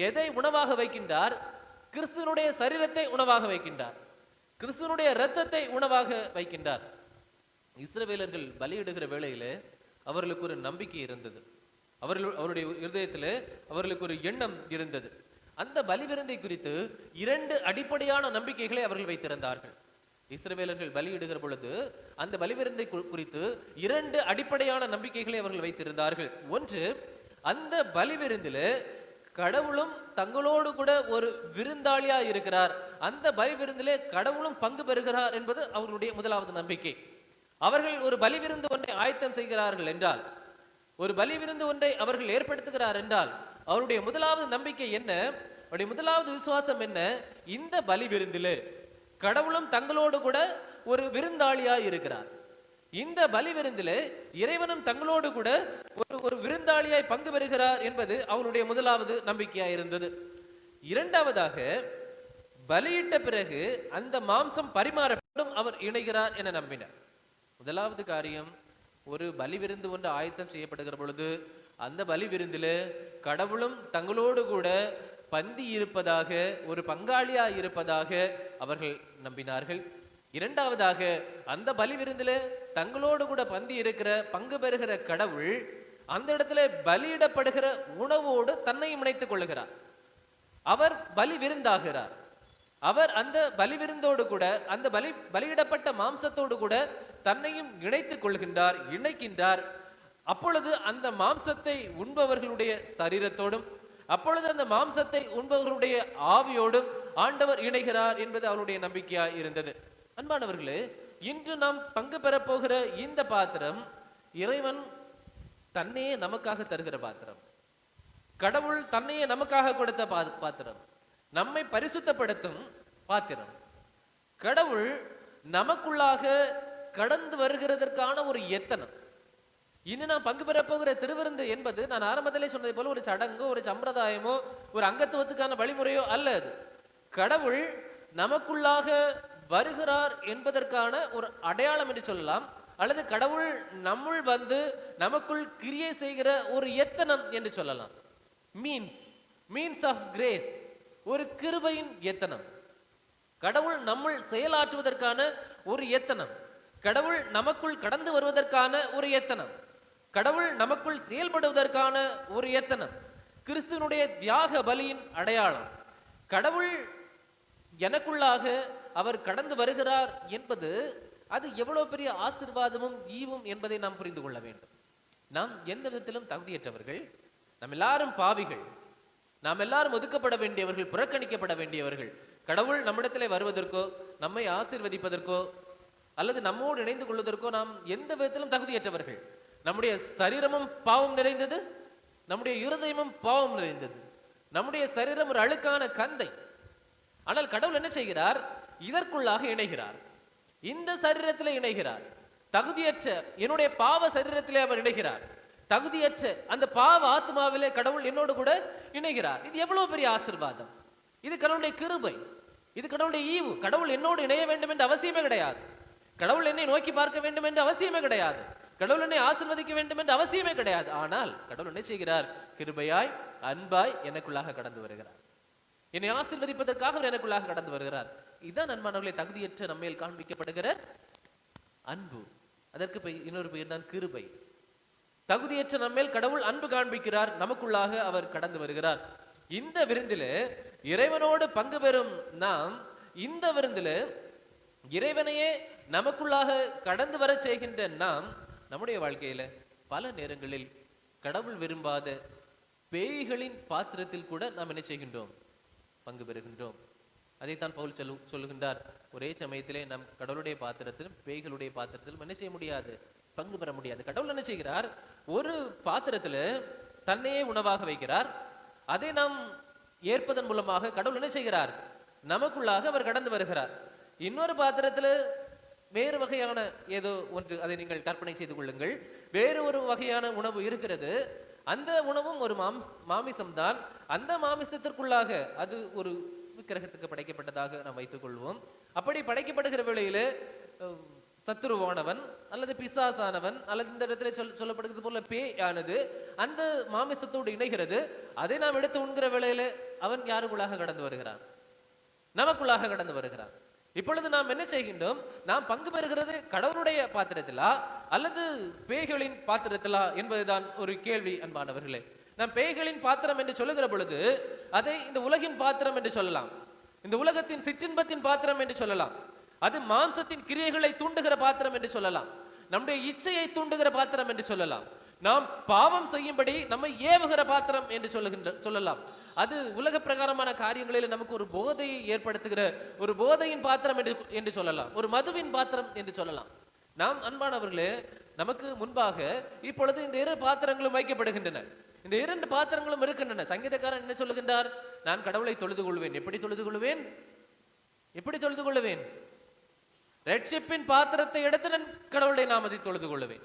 எதை உணவாக வைக்கின்றார்? கிறிஸ்துவனுடைய சரீரத்தை உணவாக வைக்கின்றார், கிறிஸ்துவனுடைய இரத்தத்தை உணவாக வைக்கின்றார். இஸ்ரவேலர்கள் பலியிடுகிற வேளையில அவர்களுக்கு ஒரு நம்பிக்கை இருந்தது, அவருடைய இருதயத்துல அவர்களுக்கு ஒரு எண்ணம் இருந்தது. அந்த பலி விருந்தை குறித்து 2 அடிப்படையான நம்பிக்கைகளை அவர்கள் வைத்திருந்தார்கள். இஸ்ரவேலர்கள் பலியிடுகிற பொழுது அந்த பலி விருந்தை குறித்து 2 அடிப்படையான நம்பிக்கைகளை அவர்கள் வைத்திருந்தார்கள். ஒன்று, அந்த பலி விருந்தில கடவுளும் தங்களோடு கூட ஒரு விருந்தாளியா இருக்கிறார், அந்த பலி விருந்திலே கடவுளும் பங்கு பெறுகிறார் என்பது அவர்களுடைய முதலாவது நம்பிக்கை. அவர்கள் ஒரு பலி விருந்து ஒன்றை ஆயத்தம் செய்கிறார்கள் என்றால், ஒரு பலி விருந்து ஒன்றை அவர்கள் ஏற்படுத்துகிறார் என்றால், அவருடைய முதலாவது நம்பிக்கை என்ன? அவருடைய முதலாவது விசுவாசம் என்ன? இந்த பலி விருந்திலே கடவுளும் தங்களோடு கூட ஒரு விருந்தாளியா இருக்கிறார், இந்த பலி விருந்திலே இறைவனும் தங்களோடு கூட ஒரு விருந்தாளியாய் பங்கு பெறுகிறார் என்பது அவருடைய முதலாவது நம்பிக்கையா இருந்தது. இரண்டாவதாக, பலியிட்ட பிறகு அந்த மாம்சம் பரிமாறப்படும் அவர் இணைகிறார் என நம்பினார். முதலாவது காரியம், ஒரு பலி விருந்து ஒன்று ஆயத்தம் செய்யப்படுகிற பொழுது அந்த பலி விருந்தில கடவுளும் தங்களோடு கூட பந்தி இருப்பதாக, ஒரு பங்காளியா இருப்பதாக அவர்கள் நம்பினார்கள். இரண்டாவதாக, அந்த பலி விருந்தில தங்களோடு கூட பந்தி இருக்கிற, பங்கு பெறுகிற கடவுள் அந்த இடத்துல பலியிடப்படுகிற உணவோடு தன்னையும் இணைத்துக் கொள்ளுகிறார். அவர் பலி விருந்தாகிறார். அவர் அந்த பலி விருந்தோடு கூட, அந்த பலியிடப்பட்ட மாம்சத்தோடு கூட தன்னையும் இணைத்துக் கொள்கின்றார், இணைக்கின்றார். அப்பொழுது அந்த மாம்சத்தை உண்பவர்களுடைய சரீரத்தோடும், அப்பொழுது அந்த மாம்சத்தை உண்பவர்களுடைய ஆவியோடும் ஆண்டவர் இணைகிறார் என்பது அவருடைய நம்பிக்கையா இருந்தது. அன்பானவர்களே, இன்று நாம் பங்கு பெறப்போகிற இந்த பாத்திரம் இறைவன் தன்னையே நமக்காக தருகிற பாத்திரம், கடவுள் தன்னையே நமக்காக கொடுத்த பாத்திரம், நம்மை பரிசுத்தப்படுத்தும் பாத்திரம். கடவுள் நமக்குள்ளாக கடந்து வருகிறதற்கான ஒரு எத்தனம். இனி நான் பங்கு பெற போகிற திருவிருந்து என்பது, நான் ஆரம்பத்திலே சொன்னதை போல ஒரு சடங்கோ, ஒரு சம்பிரதாயமோ, ஒரு அங்கத்துவத்துக்கான வழிமுறையோ அல்ல. அது கடவுள் நமக்குள்ளாக வருகிறார் என்பதற்கான ஒரு அடையாளம் என்று சொல்லலாம், அல்லது கடவுள் நம்முள் வந்து நமக்குள் கிரியை செய்கிற ஒரு எத்தனம் என்று சொல்லலாம். மீன்ஸ் ஆஃப் கிரேஸ், ஒரு கிருபையின் எத்தனம். கடவுள் நம்முள் செயலாற்றுவதற்கான ஒரு எத்தனம், கடவுள் நமக்குள் கடந்து வருவதற்கான ஒரு எத்தனம், கடவுள் நமக்குள் செயல்படுவதற்கான ஒரு எத்தனம், கிறிஸ்துவனுடைய தியாக பலியின் அடையாளம். கடவுள் எனக்குள்ளாக அவர் கடந்து வருகிறார் என்பது அது எவ்வளவு பெரிய ஆசீர்வாதமும் ஈவும் என்பதை நாம் புரிந்து கொள்ள வேண்டும். நாம் எந்த விதத்திலும் தகுதியற்றவர்கள், நாம் எல்லாரும் பாவிகள், நாம் எல்லாரும் ஒதுக்கப்பட வேண்டியவர்கள், புறக்கணிக்கப்பட வேண்டியவர்கள். கடவுள் நம்மிடத்திலே வருவதற்கோ நம்மை ஆசீர்வதிப்பதற்கோ அல்லது நம்மோடு இணைந்து கொள்வதற்கோ நாம் எந்த விதத்திலும் தகுதியற்றவர்கள். நம்முடைய சரீரமும் பாவம் நிறைந்தது, நம்முடைய இருதயமும் பாவம் நிறைந்தது. நம்முடைய சரீரம் ஒரு அழுக்கான கந்தை. ஆனால் கடவுள் என்ன செய்கிறார்? இதற்குள்ளாக இணைகிறார், இந்த சரீரத்திலே இணைகிறார். தகுதியற்ற என்னுடைய பாவ சரீரத்திலே அவர் இணைகிறார். தகுதியற்ற அந்த பாவ ஆத்மாவிலே கடவுள் என்னோடு கூட இணைகிறார். இது எவ்வளவு பெரிய ஆசீர்வாதம்! இது கடவுளுடைய கிருபை, இது கடவுளுடைய ஈவு. கடவுள் என்னோடு இணைய வேண்டும் என்று அவசியமே கிடையாது. கடவுள் என்னை நோக்கி பார்க்க வேண்டும் என்று அவசியமே கிடையாது. கடவுள் என்னை ஆசீர்வதிக்க வேண்டும் என்று அவசியமே கிடையாது. ஆனால் கடவுள் என்ன செய்கிறார்? கிருபையாய், அன்பாய் எனக்குள்ளாக கடந்து வருகிறார். என்னை ஆசீர்வதிப்பதற்காக அவர் எனக்குள்ளாக கடந்து வருகிறார். இதுதான் அன்பானவர்களை தகுதியற்ற நம்மேல் காண்பிக்கப்படுகிற அன்பு. அதற்கு இன்னொரு பெயர் தான் கிருபை. தகுதியற்ற நம்மேல் கடவுள் அன்பு காண்பிக்கிறார், நமக்குள்ளாக அவர் கடந்து வருகிறார். இந்த விருந்தில இறைவனோடு பங்கு பெறும் நாம், இந்த விருந்தில இறைவனையே நமக்குள்ளாக கடந்து வர செய்கின்ற நாம், நம்முடைய வாழ்க்கையில பல நேரங்களில் கடவுள் விரும்பாத பேய்களின் பாத்திரத்தில் கூட நாம் என்ன செய்கின்றோம்? பங்கு பெறுகின்றோம். அதைத்தான் பவுல் சொல்லுகின்றார், ஒரே சமயத்திலே நம் கடவுளுடைய பாத்திரத்திலும் பேய்களுடைய பாத்திரத்திலும் என்ன செய்ய முடியாது? பங்கு பெற முடியாது. கடவுள் என்ன செய்கிறார்? ஒரு பாத்திரத்துல தன்னையே உணவாக வைக்கிறார். அதை நாம் ஏற்பதன் மூலமாக கடவுள் என்ன செய்கிறார்? நமக்குள்ளாக அவர் கடந்து வருகிறார். இன்னொரு பாத்திரத்துல வேறு வகையான ஏதோ ஒன்று, அதை நீங்கள் கற்பனை செய்து கொள்ளுங்கள். வேறு ஒரு வகையான உணவு இருக்கிறது. அந்த உணவும் ஒரு மாமிசம் தான். அந்த மாமிசத்திற்குள்ளாக அது ஒரு விக்கிரகத்துக்கு படைக்கப்பட்டதாக நாம் வைத்துக் கொள்வோம். அப்படி படைக்கப்படுகிற வேளையில சத்துருவானவன் அல்லது பிசாசானவன் அல்லது இந்த இடத்துல சொல்லப்படுகிறது போல பேயானது அந்த மாமிசத்தோடு இணைகிறது. அதை நாம் எடுத்து உண்கிற வேளையில அவன் யாருக்குள்ளாக கடந்து வருகிறான்? நமக்குள்ளாக கடந்து வருகிறான். இப்பொழுது நாம் என்ன செய்கின்றோம்? நாம் பங்கு பெறுகிறது கடவுளுடைய பாத்திரத்திலா அல்லது பேய்களின் பாத்திரத்திலா என்பதுதான் ஒரு கேள்வி. அன்பானவர்களே, நாம் பேய்களின் பாத்திரம் என்று சொல்லுகிற பொழுது அதை இந்த உலகின் பாத்திரம் என்று சொல்லலாம், இந்த உலகத்தின் சிற்றின்பத்தின் பாத்திரம் என்று சொல்லலாம், அது மாம்சத்தின் கிரியைகளை தூண்டுகிற பாத்திரம் என்று சொல்லலாம், நம்முடைய இச்சையை தூண்டுகிற பாத்திரம் என்று சொல்லலாம், நாம் பாவம் செய்யும்படி நம்மை ஏவுகிற பாத்திரம் என்று சொல்லலாம். அது உலக பிரகாரமான காரியங்களில் நமக்கு ஒரு போதையை ஏற்படுத்துகிற ஒரு போதையின் பாத்திரம் என்று சொல்லலாம், ஒரு மதுவின் பாத்திரம் என்று சொல்லலாம். நாம் அன்பானவர்களே, நமக்கு முன்பாக இப்பொழுது இந்த இரு பாத்திரங்களும் வைக்கப்படுகின்றன. இந்த இரண்டு பாத்திரங்களும் இருக்கின்றன. சங்கீதக்காரன் என்ன சொல்லுகின்றார்? நான் கடவுளை தொழுது கொள்வேன். எப்படி தொழுது கொள்வேன்? எப்படி தொழுது கொள்வேன்? ரட்சிப்பின் பாத்திரத்தை எடுத்து நான் கடவுளுடைய நாமத்தை தொழுது கொள்வேன்.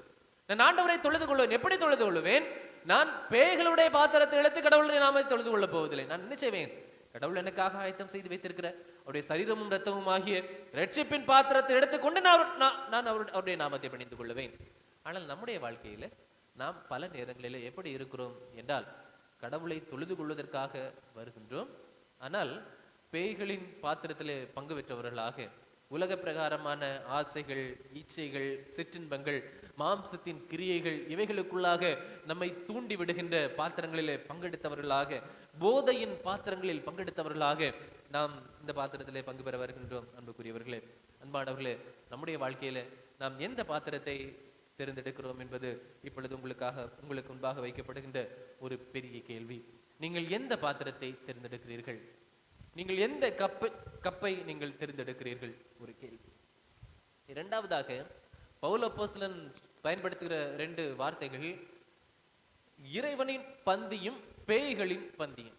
நான் ஆண்டவரை தொழுது கொள்வேன். எப்படி தொழுது கொள்வேன்? நான் பேய்களுடைய பாத்திரத்தை எடுத்து கடவுளுடைய நாமத்தை தொழுது கொள்ள போவதில்லை. நான் என்ன செய்வேன்? கடவுள் எனக்காக ஆயத்தம் செய்து வைத்திருக்கிற அவருடைய சரீரமும் ரத்தமும் ஆகிய ரட்சிப்பின் பாத்திரத்தை எடுத்துக்கொண்டு நான் அவருடைய நாமத்தை பணிந்து கொள்வேன். ஆனால் நம்முடைய வாழ்க்கையில நாம் பல நேரங்களில் எப்படி இருக்கிறோம் என்றால், கடவுளை தொழுது கொள்வதற்காக வருகின்றோம், ஆனால் பேய்களின் பாத்திரத்திலே பங்கு பெற்றவர்களாக உலக பிரகாரமான ஆசைகள், இச்சைகள், சிற்றின்பங்கள், மாம்சத்தின் கிரியைகள் இவைகளுக்குள்ளாக நம்மை தூண்டி விடுகின்ற பாத்திரங்களிலே பங்கெடுத்தவர்களாக, போதையின் பாத்திரங்களில் பங்கெடுத்தவர்களாக நாம் இந்த பாத்திரத்திலே பங்கு பெற வருகின்றோம். அன்புக்குரியவர்களே, அன்பானவர்களே, நம்முடைய வாழ்க்கையில நாம் எந்த பாத்திரத்தை தேர்ந்தெடுக்கிறோம் என்பது இப்பொழுது உங்களுக்கு முன்பாக வைக்கப்படுகின்ற ஒரு பெரிய கேள்வி. நீங்கள் எந்த பாத்திரத்தை தேர்ந்தெடுக்கிறீர்கள்? நீங்கள் எந்த கப்பை நீங்கள் தேர்ந்தெடுக்கிறீர்கள்? ஒரு கேள்வி. இரண்டாவதாக பவுல் அப்போஸ்தலன் பயன்படுத்துகிற 2 வார்த்தைகள் இறைவனின் பந்தியும் பேய்களின் பந்தியும்.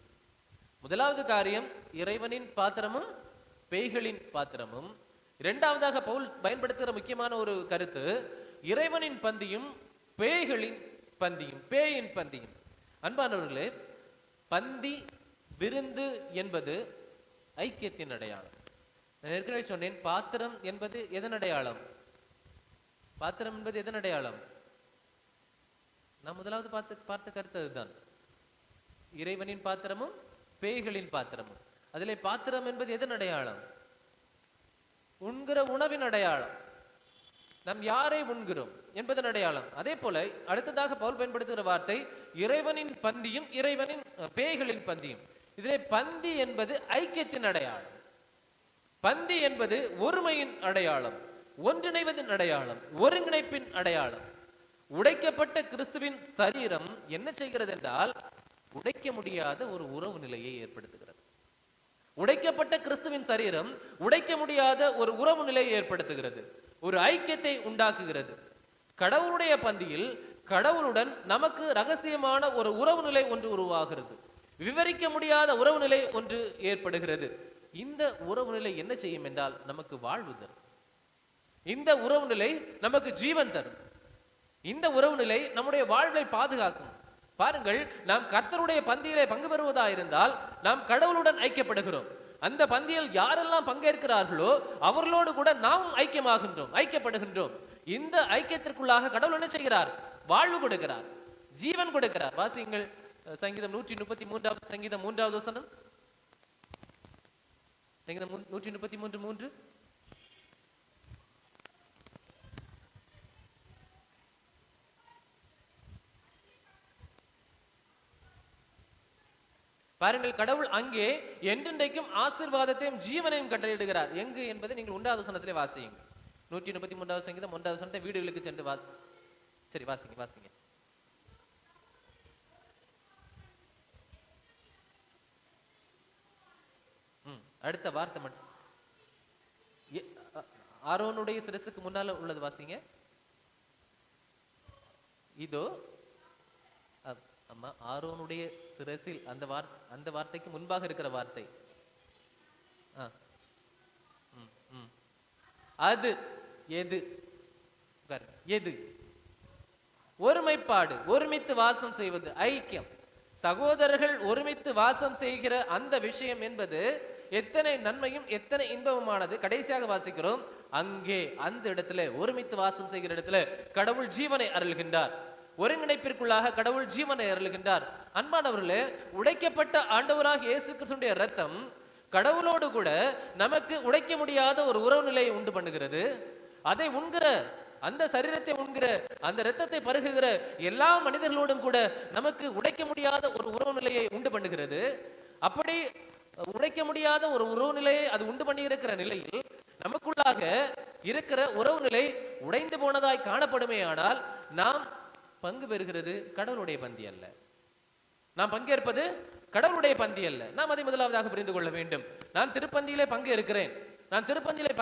முதலாவது காரியம் இறைவனின் பாத்திரமும் பேய்களின் பாத்திரமும். இரண்டாவதாக பவுல் பயன்படுத்துகிற முக்கியமான ஒரு கருத்து இறைவனின் பந்தியும் பேய்களின் பந்தியும், பேயின் பந்தியும். அன்பானவர்களே, பந்தி, விருந்து என்பது ஐக்கியத்தின் அடையாளம். நான் ஏற்கனவே சொன்னேன், பாத்திரம் என்பது எதன் அடையாளம்? பாத்திரம் என்பது எதன் அடையாளம்? நான் முதலாவது பார்த்த கருத்து அதுதான். இறைவனின் பாத்திரமும் பேய்களின் பாத்திரமும். அதிலே பாத்திரம் என்பது எதன் அடையாளம்? உண்கிற உணவின் அடையாளம். நாம் யாரை உண்கிறோம் என்பதன் அடையாளம். அதே போல அடுத்ததாக பவுல் பயன்படுத்துகிற வார்த்தை இறைவனின் பந்தியும் இறைவனின் பேய்களின் பந்தியும். இதிலே பந்தி என்பது ஐக்கியத்தின் அடையாளம், பந்தி என்பது ஒருமையின் அடையாளம், ஒன்றிணைவதின் அடையாளம், ஒருங்கிணைப்பின் அடையாளம். உடைக்கப்பட்ட கிறிஸ்துவின் சரீரம் என்ன செய்கிறது என்றால் உடைக்க முடியாத ஒரு உறவு நிலையை ஏற்படுத்துகிறது. உடைக்கப்பட்ட கிறிஸ்துவின் சரீரம் உடைக்க முடியாத ஒரு உறவு நிலையை ஏற்படுத்துகிறது, ஒரு ஐக்கியத்தை உண்டாக்குகிறது. கடவுளுடைய பந்தியில் கடவுளுடன் நமக்கு ரகசியமான ஒரு உறவு நிலை ஒன்று உருவாகிறது, விவரிக்க முடியாத உறவு நிலை ஒன்று ஏற்படுகிறது. இந்த உறவு நிலை என்ன செய்யும் என்றால் நமக்கு வாழ்வு தரும். இந்த உறவு நிலை நமக்கு ஜீவன் தரும். இந்த உறவு நிலை நம்முடைய வாழ்வை பாதுகாக்கும். பாருங்கள், நாம் கர்த்தருடைய பந்தியிலே பங்கு பெறுவதாயிருந்தால் நாம் கடவுளுடன் ஐக்கியப்படுகிறோம். அந்த பந்தியில் யாரெல்லாம் பங்கேற்கிறார்களோ அவர்களோடு கூட நாம் ஐக்கியமாகின்றோம், ஐக்கியப்படுகின்றோம். இந்த ஐக்கியத்திற்குள்ளாக கடவுள் என்ன செய்கிறார்? வாழ்வு கொடுக்கிறார், ஜீவன் கொடுக்கிறார். வாசியுங்கள் சங்கீதம் 133 சங்கீதம் 3வது வசனம். சங்கீதம் 133:3. பாருங்கள், கடவுள் அங்கே என்றென்றைக்கும் ஆசீர்வாதத்தையும் ஜீவனையும் கட்டளையிடுகிறார். எங்கு என்பதை நீங்கள் 1வது வசனத்திலே வாசியுங்க. 133வது சங்கீதம் 1வது வசனத்தை வீடுகளுக்கு சென்று சரி வாசிங்க. அடுத்த வார்த்தை மட்டும் ஆரோனுடைய சிரசுக்கு முன்னால உள்ளது வாசிங்க. இதோ அம்மா, ஆரோனுடைய சிரசில் அந்த வார்த்தைக்கு முன்பாக இருக்கிற வார்த்தை அது எது? எது? ஒருமைப்பாடு, ஒருமித்து வாசம் செய்வது, ஐக்கியம். சகோதரர்கள் ஒருமித்து வாசம் செய்கிற அந்த விஷயம் என்பது எத்தனை நன்மையும் எத்தனை இன்பமானது. கடைசியாக வாசிக்கிறோம், அங்கே அந்த இடத்துல ஒருமித்து வாசம் செய்கிற இடத்துல கடவுள் ஜீவனை அருள்கின்றார். ஒருங்கிணைப்பிற்குள்ளாக கடவுள் ஜீவனை அருள்கின்றார். அன்பானவர்களே, உடைக்கப்பட்ட ஆண்டவராக இயேசு கிறிஸ்துவின் இரத்தம் கடவுளோடு கூட நமக்கு உடைக்க முடியாத ஒரு உறவு நிலையை உண்டு பண்ணுகிறது. அதை உண்கிற, அந்த சரீரத்தை உண்கிற, அந்த இரத்தத்தை பருகுகிற எல்லா மனிதர்களோடும் கூட நமக்கு உடைக்க முடியாத ஒரு உறவு நிலையை உண்டு பண்ணுகிறது. அப்படி உடைக்க முடியாத ஒரு உறவு நிலையை அது உண்டு பண்ணி இருக்கிற நிலையில் நமக்குள்ளாக இருக்கிற உறவு நிலை உடைந்து போனதாய் காணப்படுமே. ஆனால் நாம் பங்கு பெறுகிறது கடவுளுடைய பந்தி அல்ல, நாம் பங்கேற்பது கடவுளுடைய பந்தி அல்ல. நாம் அதை முதலாவதாக புரிந்து கொள்ள வேண்டும். நான் திருப்பந்தியிலே பங்கு இருக்கிறேன். நான் திருப்பந்தியிலே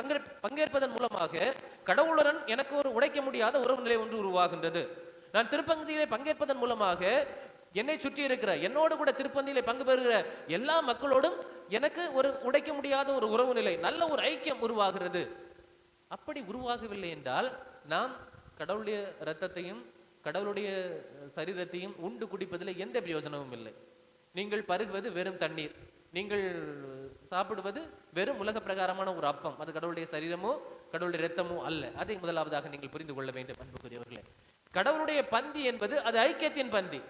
பங்கேற்பதன் மூலமாக கடவுளுடன் எனக்கு ஒரு உடைக்க முடியாத உறவு நிலை ஒன்று உருவாகின்றது. நான் திருப்பந்தியிலே பங்கேற்பதன் மூலமாக என்னை சுற்றி இருக்கிற, என்னோடு கூட திருப்பந்தியிலே பங்கு பெறுகிற எல்லா மக்களோடும் எனக்கு ஒரு உடைக்க முடியாத ஒரு உறவு நிலை, நல்ல ஒரு ஐக்கியம் உருவாகிறது. அப்படி உருவாகவில்லை என்றால் நாம் கடவுளுடைய இரத்தத்தையும் கடவுளுடைய சரீரத்தையும் உண்டு குடிப்பதில் எந்த பிரயோஜனமும் இல்லை. நீங்கள் பருகுவது வெறும் தண்ணீர், நீங்கள் சாப்பிடுவது வெறும் உலக பிரகாரமான ஒரு அப்பம். அது கடவுளுடைய சரீரமோ கடவுளுடைய இரத்தமோ அல்ல. அதை முதலாவதாக நீங்கள் புரிந்து கொள்ள வேண்டும் அன்புக்குரியவர்களே. கடவுளுடைய பந்தி என்பது அது ஐக்கியத்தின் பந்தி.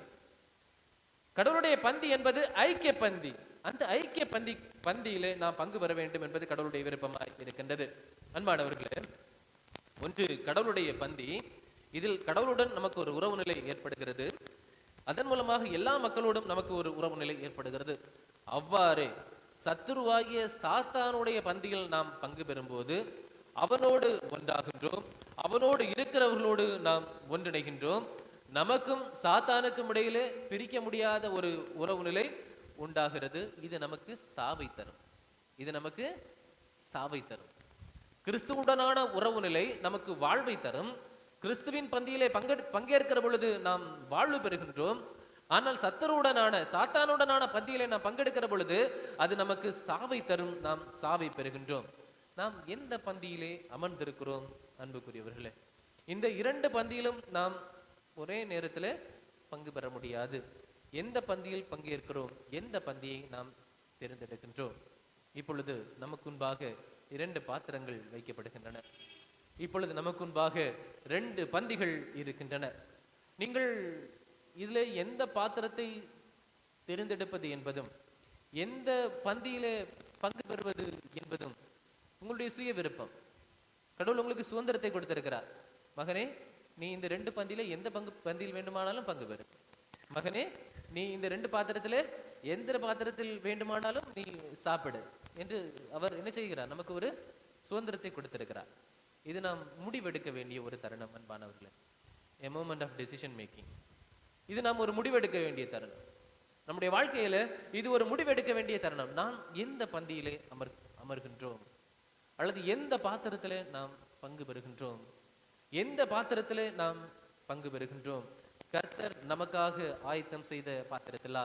கடவுளுடைய பந்தி என்பது ஐக்கிய பந்தி. அந்த ஐக்கிய பந்தியிலே நாம் பங்கு பெற வேண்டும் என்பது கடவுளுடைய விருப்பமாய் இருக்கின்றது. அன்பானவர்களே, ஒன்று கடவுளுடைய பந்தி, இதில் கடவுளுடன் நமக்கு ஒரு உறவு நிலை ஏற்படுகிறது. அதன் மூலமாக எல்லா மக்களோடும் நமக்கு ஒரு உறவு நிலை ஏற்படுகிறது. அவ்வாறே சத்துருவாகிய சாத்தானுடைய பந்தியில் நாம் பங்கு பெறும்போது அவனோடு ஒன்றாகின்றோம், அவனோடு இருக்கிறவர்களோடு நாம் ஒன்றிணைகின்றோம். நமக்கும் சாத்தானுக்கும் இடையிலே பிரிக்க முடியாத ஒரு உறவு நிலை உண்டாகிறது. இது நமக்கு சாவை தரும், இது நமக்கு சாவை தரும். கிறிஸ்துவுடனான உறவு நிலை நமக்கு வாழ்வை தரும். கிறிஸ்துவின் பந்தியிலே பங்கேற்கிற பொழுது நாம் வாழ்வு பெறுகின்றோம். ஆனால் சத்தருடனான சாத்தானுடனான பந்தியிலே நாம் பங்கெடுக்கிற பொழுது அது நமக்கு சாவை தரும், நாம் சாவை பெறுகின்றோம். நாம் எந்த பந்தியிலே அமர்ந்திருக்கிறோம் அன்புக்குரியவர்களே? இந்த இரண்டு பந்தியிலும் நாம் ஒரே நேரத்தில் பங்கு பெற முடியாது. எந்த பந்தியில் பங்கேற்கிறோம், எந்த பந்தியை நாம் தேர்ந்தெடுக்கின்றோம்? இப்பொழுது நமக்குன்பாக இரண்டு பாத்திரங்கள் வைக்கப்படுகின்றன. இப்பொழுது நமக்குன்பாக ரெண்டு பந்திகள் இருக்கின்றன. நீங்கள் இதில் எந்த பாத்திரத்தை தேர்ந்தெடுப்பது என்பதும் எந்த பந்தியிலே பங்கு பெறுவது என்பதும் உங்களுடைய சுய விருப்பம். கடவுள் உங்களுக்கு சுதந்திரத்தை கொடுத்திருக்கிறார். மகனே, நீ இந்த ரெண்டு பந்தியில எந்த பந்தியில் வேண்டுமானாலும் பங்கு பெறு. மகனே, நீ இந்த ரெண்டு பாத்திரத்திலே எந்த பாத்திரத்தில் வேண்டுமானாலும் நீ சாப்பிடு என்று அவர் என்ன செய்கிறார்? நமக்கு ஒரு சுதந்திரத்தை கொடுத்திருக்கிறார். இது நாம் முடிவெடுக்க வேண்டிய ஒரு தருணம் அன்பானவர்களே. a moment of decision making. இது நாம் ஒரு முடிவெடுக்க வேண்டிய தருணம். நம்முடைய வாழ்க்கையில இது ஒரு முடிவெடுக்க வேண்டிய தருணம். நாம் எந்த பந்தியிலே அமர்கின்றோம், அல்லது எந்த பாத்திரத்திலே நாம் பங்கு பெறுகின்றோம், எந்த பாத்திரத்திலே நாம் பங்கு பெறுகின்றோம்? கர்த்தர் நமக்காக ஆயத்தம் செய்த பாத்திரத்திலா,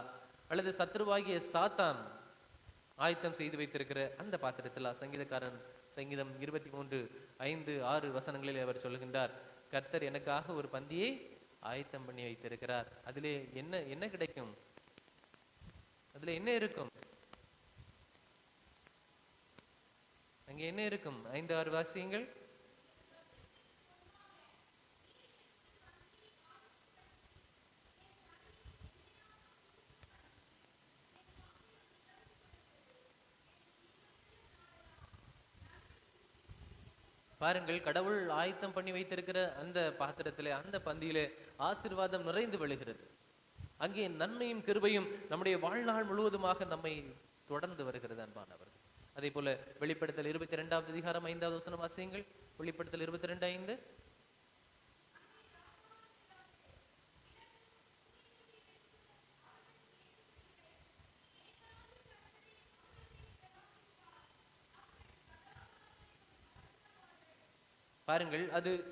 அல்லது சத்ருவாகிய சாத்தான் ஆயத்தம் செய்து வைத்திருக்கிற அந்த பாத்திரத்திலா? சங்கீதக்காரன் சங்கீதம் 23:5-6 வசனங்களில் அவர் சொல்லுகின்றார், கர்த்தர் எனக்காக ஒரு பந்தியை ஆயத்தம் பண்ணி வைத்திருக்கிறார். அதிலே என்ன என்ன கிடைக்கும்? அதுல என்ன இருக்கும்? அங்கே என்ன இருக்கும்? 5-6 வாசியங்கள். பாருங்கள், கடவுள் ஆயத்தம் பண்ணி வைத்திருக்கிற அந்த பாத்திரத்திலே, அந்த பந்தியிலே ஆசீர்வாதம் நிறைந்து விழுகிறது. அங்கே நன்மையும் கிருபையும் நம்முடைய வாழ்நாள் முழுவதுமாக நம்மை தொடர்ந்து வருகிறது அன்பானவர்கள். அதே போல வெளிப்படுத்தல் 22வது அதிகாரம் 5வது வசனம் வாசியுங்கள். வெளிப்படுத்தல் 22:5. பாருங்கள்,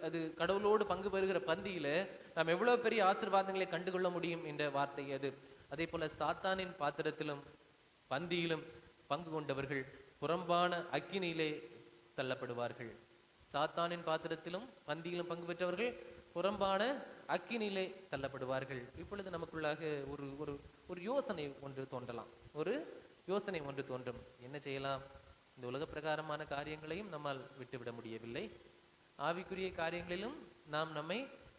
அது கடவுளோடு பங்கு பெறுகிற பந்தியில நாம் எவ்வளவு பெரிய ஆசீர்வாதங்களை கண்டுகொள்ள முடியும் என்ற வார்த்தை அது. அதே போல சாத்தானின் பாத்திரத்திலும் பந்தியிலும் பங்கு கொண்டவர்கள் புறம்பான அக்கினியிலே தள்ளப்படுவார்கள். சாத்தானின் பாத்திரத்திலும் பந்தியிலும் பங்கு பெற்றவர்கள் புறம்பான அக்கினியிலே தள்ளப்படுவார்கள். இப்பொழுது நமக்குள்ளாக ஒரு ஒரு ஒரு யோசனை ஒன்று தோன்றலாம். ஒரு யோசனை ஒன்று தோன்றும். என்ன செய்யலாம்? இந்த உலக பிரகாரமான காரியங்களையும் நம்மால் விட்டுவிட முடியவில்லை, ஆவிக்குரிய காரியங்களிலும் நாம் நம்மை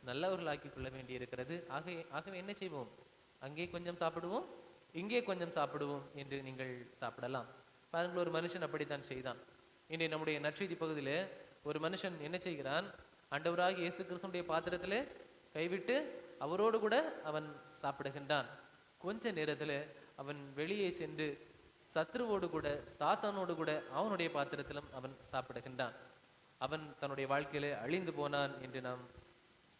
நல்லவர்களாக்கிக் கொள்ள வேண்டி இருக்கிறது. ஆகவே என்ன செய்வோம்? அங்கே கொஞ்சம் சாப்பிடுவோம், இங்கே கொஞ்சம் சாப்பிடுவோம் என்று நீங்கள் சாப்பிடலாம். பாருங்கள், ஒரு மனுஷன் அப்படித்தான் செய்தான். இன்றைய நம்முடைய நற்செய்தி பகுதியிலே ஒரு மனுஷன் என்ன செய்கிறான்? ஆண்டவராகிய இயேசு கிறிஸ்துவின் பாத்திரத்திலே கைவிட்டு அவரோடு கூட அவன் சாப்பிடுகின்றான். கொஞ்ச நேரத்தில் அவன் வெளியே சென்று சத்ருவோடு கூட, சாத்தானோடு கூட அவனுடைய பாத்திரத்திலும் அவன் சாப்பிடுகின்றான். அவன் தன்னுடைய வாழ்க்கையிலே அழிந்து போனான் என்று நாம்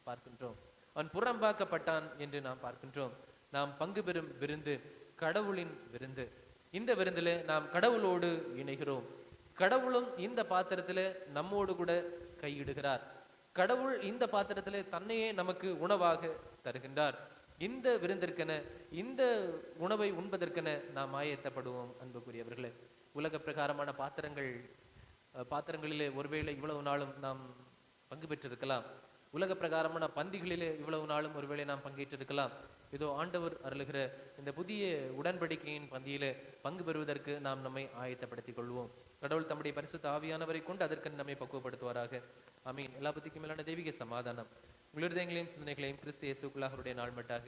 பார்க்கின்றோம். அவன் புறம்பாக்கப்பட்டான் என்று நாம் பார்க்கின்றோம். நாம் பங்கு பெறும் விருந்து கடவுளின் விருந்து. இந்த விருந்திலே நாம் கடவுளோடு இணைகிறோம். கடவுளும் இந்த பாத்திரத்திலே நம்மோடு கூட கையிடுகிறார். கடவுள் இந்த பாத்திரத்திலே தன்னையே நமக்கு உணவாக தருகின்றார். இந்த விருந்திற்கென, இந்த உணவை உண்பதற்கென நாம் ஆயத்தப்படுவோம். அன்புக்குரியவர்களே, உலக பிரகாரமான பாத்திரங்களிலே ஒருவேளை இவ்வளவு நாளும் நாம் பங்கு பெற்றிருக்கலாம். உலக பிரகாரமான பந்திகளிலே இவ்வளவு நாளும் ஒருவேளை நாம் பங்கேற்றிருக்கலாம். இதோ ஆண்டவர் அருளுகிற இந்த புதிய உடன்படிக்கையின் பந்தியிலே பங்கு பெறுவதற்கு நாம் நம்மை ஆயத்தப்படுத்திக் கொள்வோம். கடவுள் தம்முடைய பரிசுத்த ஆவியானவரை கொண்டு அதற்கு நம்மை பக்குவப்படுத்துவாராக. ஆமீன். எல்லா பத்திக்கும் மேலான தெய்வீக சமாதானம் உங்கள் இருதயங்களையும் சிந்தனைகளையும் கிறிஸ்து இயேசுக்குள்ளாக அவருடைய நாள் மட்டாக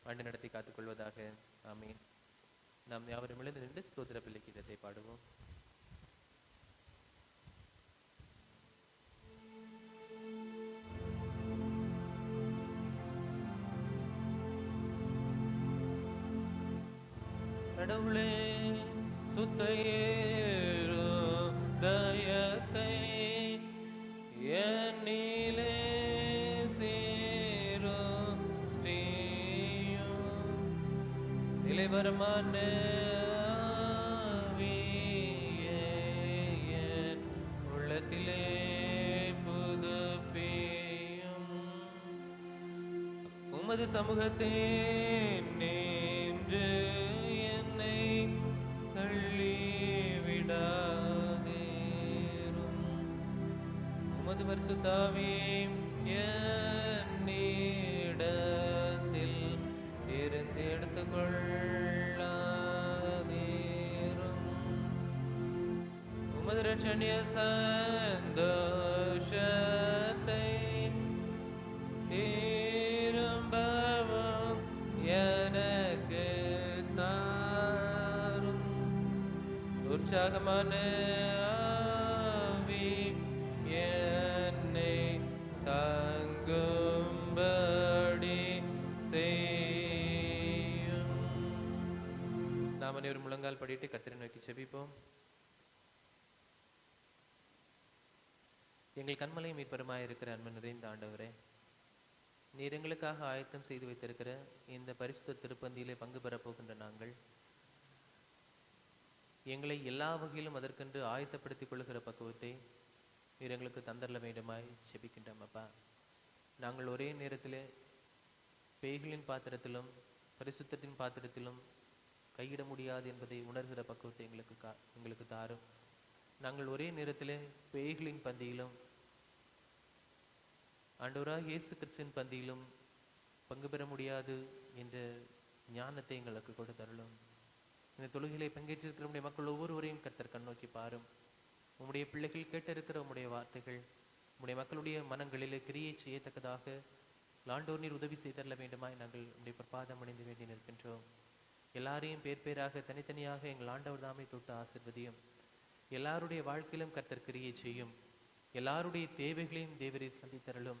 ஆண்டு நடத்தி காத்துக் கொள்வதாக. ஆமீன். நாம் யாவரும் எழுந்து நின்று ஸ்தோத்திர பிள்ளை கீதத்தை பாடுவோம். கடவுளே, சுத்தையேறும் தயத்தை என்னிலே சேரும் ஸ்ரீயும் நிலைவரமான ஆவியை உள்ளத்திலே புதுப்பியும். உமது சமூகத்தை நின்று உமது பரிசுத்தாவியை என்னிடத்தில் இருந்து எடுத்துக்கொள்ளாதீரும். உமது இரட்சணிய சந்தோஷத்தை திரும்பவும் எனக்கு தாரும். உற்சாகமான என்னை தங்கும்படி செய்யும். நாம் அனைவரும் முழங்கால் படிட்டு கர்த்தரை நோக்கி ஜெபிப்போம். எங்கள் கண்மலை மீட்பருமாய் இருக்கிற அன்பு நிறைந்த ஆண்டவரே, நீர் எங்களுக்காக ஆயத்தம் செய்து வைத்திருக்கிற இந்த பரிசுத்த திருப்பந்தியிலே பங்கு பெறப் போகின்ற நாங்கள் எங்களை எல்லா வகையிலும் அதற்கென்று ஆயத்தப்படுத்திக் கொள்ளுகிற பக்குவத்தை நீர் எங்களுக்கு தந்தரல வேண்டுமாய் செபிக்கின்றோம் அப்பா. நாங்கள் ஒரே நேரத்திலே பேய்களின் பாத்திரத்திலும் பரிசுத்தத்தின் பாத்திரத்திலும் கையிட முடியாது என்பதை உணர்கிற பக்குவத்தை எங்களுக்கு தாரும். நாங்கள் ஒரே நேரத்திலே பேய்களின் பந்தியிலும் ஆண்டவராக இயேசு கிறிஸ்துவின் பந்தியிலும் பங்கு பெற முடியாது என்ற ஞானத்தை எங்களுக்கு கொடுத்தருளும். இந்த தொழுகையிலே பங்கேற்றிருக்கிற உடைய மக்கள் ஒவ்வொருவரையும் கர்த்தர் கண்ணோக்கி பாரும். உம்முடைய பிள்ளைகள் கேட்டிருக்கிற உம்முடைய வார்த்தைகள் உம்முடைய மக்களுடைய மனங்களிலே கிரியை செய்யத்தக்கதாக ஆண்டவர் நீர் உதவி செய்தரல வேண்டுமாய் நாங்கள் உம்முடைய பிரபாதம் அணிந்து வேண்டி நிற்கின்றோம். எல்லாரையும் பேர் பேராக தனித்தனியாக எங்கள் ஆண்டவர் தாமே தொட்டு ஆசிர்வதியும். எல்லாருடைய வாழ்க்கையிலும் கர்த்தர் கிரியை செய்யும். எல்லாருடைய தேவைகளையும் தேவரீர் சந்தித்தரலும்.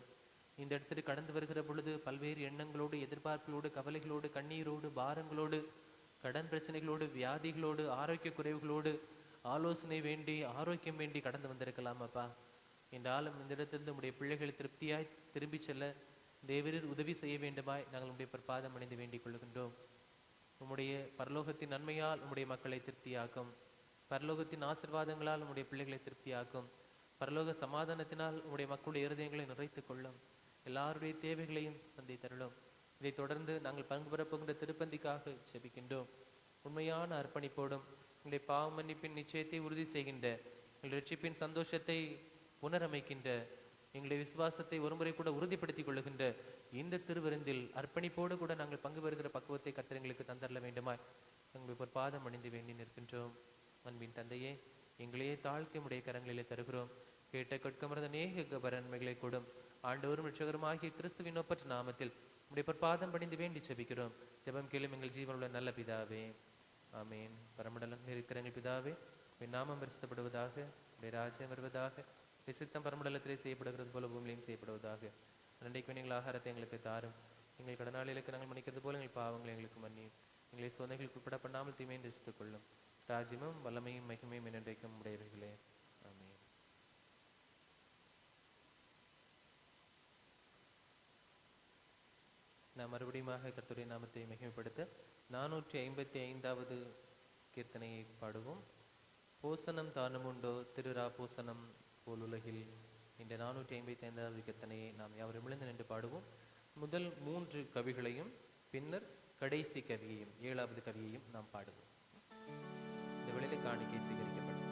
இந்த இடத்துல கடந்து வருகிற பொழுது பல்வேறு எண்ணங்களோடு, எதிர்பார்ப்புகளோடு, கவலைகளோடு, கண்ணீரோடு, பாரங்களோடு, கடன் பிரச்சனைகளோடு, வியாதிகளோடு, ஆரோக்கிய குறைவுகளோடு, ஆலோசனை வேண்டி, ஆரோக்கியம் வேண்டி கடந்து வந்திருக்கலாம் அப்பா. என்றாலும் இந்த இடத்திலிருந்து உடைய பிள்ளைகள் திருப்தியாய் திரும்பி செல்ல தேவரீர் உதவி செய்ய வேண்டுமாய் நாங்கள் உடைய பிரபாதம் அணிந்து வேண்டிக் கொள்கின்றோம். உம்முடைய பரலோகத்தின் நன்மையால் உம்முடைய மக்களை திருப்தியாக்கும். பரலோகத்தின் ஆசீர்வாதங்களால் உம்முடைய பிள்ளைகளை திருப்தியாக்கும். பரலோக சமாதானத்தினால் உம்முடைய மக்களுடைய இருதயங்களை நிறைத்துக் கொள்ளும். எல்லாருடைய தேவைகளையும் சந்தித்தருளும். இதை தொடர்ந்து நாங்கள் பங்கு பெறப்போகின்ற திருப்பந்திக்காக ஜெபிக்கின்றோம். உண்மையான அர்ப்பணிப்போடும் எங்களுடைய பாவ மன்னிப்பின் நிச்சயத்தை உறுதி செய்கின்ற, எங்கள் ரட்சிப்பின் சந்தோஷத்தை புனரமைக்கின்ற, எங்களுடைய விசுவாசத்தை ஒருமுறை கூட உறுதிப்படுத்திக் கொள்ளுகின்ற இந்த திருவிருந்தில் அர்ப்பணிப்போடு கூட நாங்கள் பங்கு பெறுகிற பக்குவத்தை கர்த்தர் எங்களுக்கு தந்தரல வேண்டுமாய் எங்களுடைய ஒரு பாதம் அணிந்து வேண்டி நிற்கின்றோம். அன்பின் தந்தையே, எங்களையே தாழ்த்தி உடைய கரங்களிலே தருகிறோம். கேட்ட கட்கமர்ந்த நேக கபரன்மைகளை கூடும் ஆண்டவரும் ரட்சகருமாகிய கிறிஸ்துவின் ஒப்பற்ற நாமத்தில் உடைய பொற்பாதம் பணிந்து வேண்டி ஜெபிக்கிறோம். ஜெபம் கேளும் எங்கள் ஜீவனுள்ள நல்ல பிதாவே, ஆமேன். பரமண்டலம் இருக்கிற எங்கள் பிதாவே, உடைய நாமம் பரிசுத்தப்படுவதாக, உடைய ராஜ்யம் வருவதாக, உடைய சித்தம் பரமண்டலத்திலே செய்யப்படுகிறது போல பூமியிலையும் செய்யப்படுவதாக. அன்றைக்கு எங்கள் ஆகாரத்தை எங்களுக்கு தாரும். எங்கள் கடனாளிகளுக்கு நாங்கள் மன்னிக்கிறது போல எங்கள் பாவங்களை எங்களுக்கு மன்னியும். எங்களை சோதனைகளுக்கு உட்பட பண்ணாமல் தீமையை ரசித்துக் கொள்ளும். ராஜ்யமும் வல்லமையும் மகிமையும் என்றைக்கும் உடையவைகளே, ஆமென். நாம் மறுபடியும் கர்த்தருடைய நாமத்தை மகிமைப்படுத்த 455வது கீர்த்தனையை பாடுவோம். பூசணம் தானுமுண்டோ திருரா பூசணம் போல் உலகில் என்ற 455வது கீர்த்தனையை நாம் யாவரும் எழுந்து நின்று பாடுவோம். முதல் 3 கவிகளையும் பின்னர் கடைசி கவியையும் 7வது கவியையும் நாம் பாடுவோம். இந்த வேளையிலே காணிக்கை சேகரிக்கப்படும்.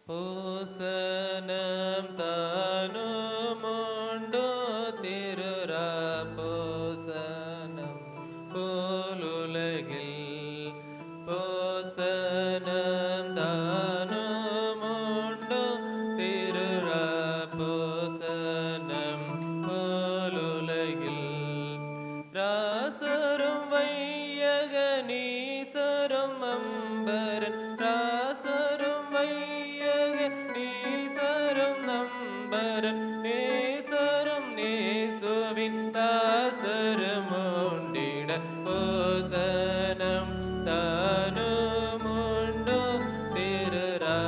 பூசணம் தானுமுண்டோ திருரா பூசணம் போலுலகில், பூசணம் தானுமுண்டோ திருரா பூசணம் போலுலகில், ராசரும் வையகனீசரும் அம்பரன், ராசரும் நீசரும் நம்பரன், நேசரும் நேசுவின் தாசரும் உண்டிட, பூசணம் தானுமுண்டோ திருரா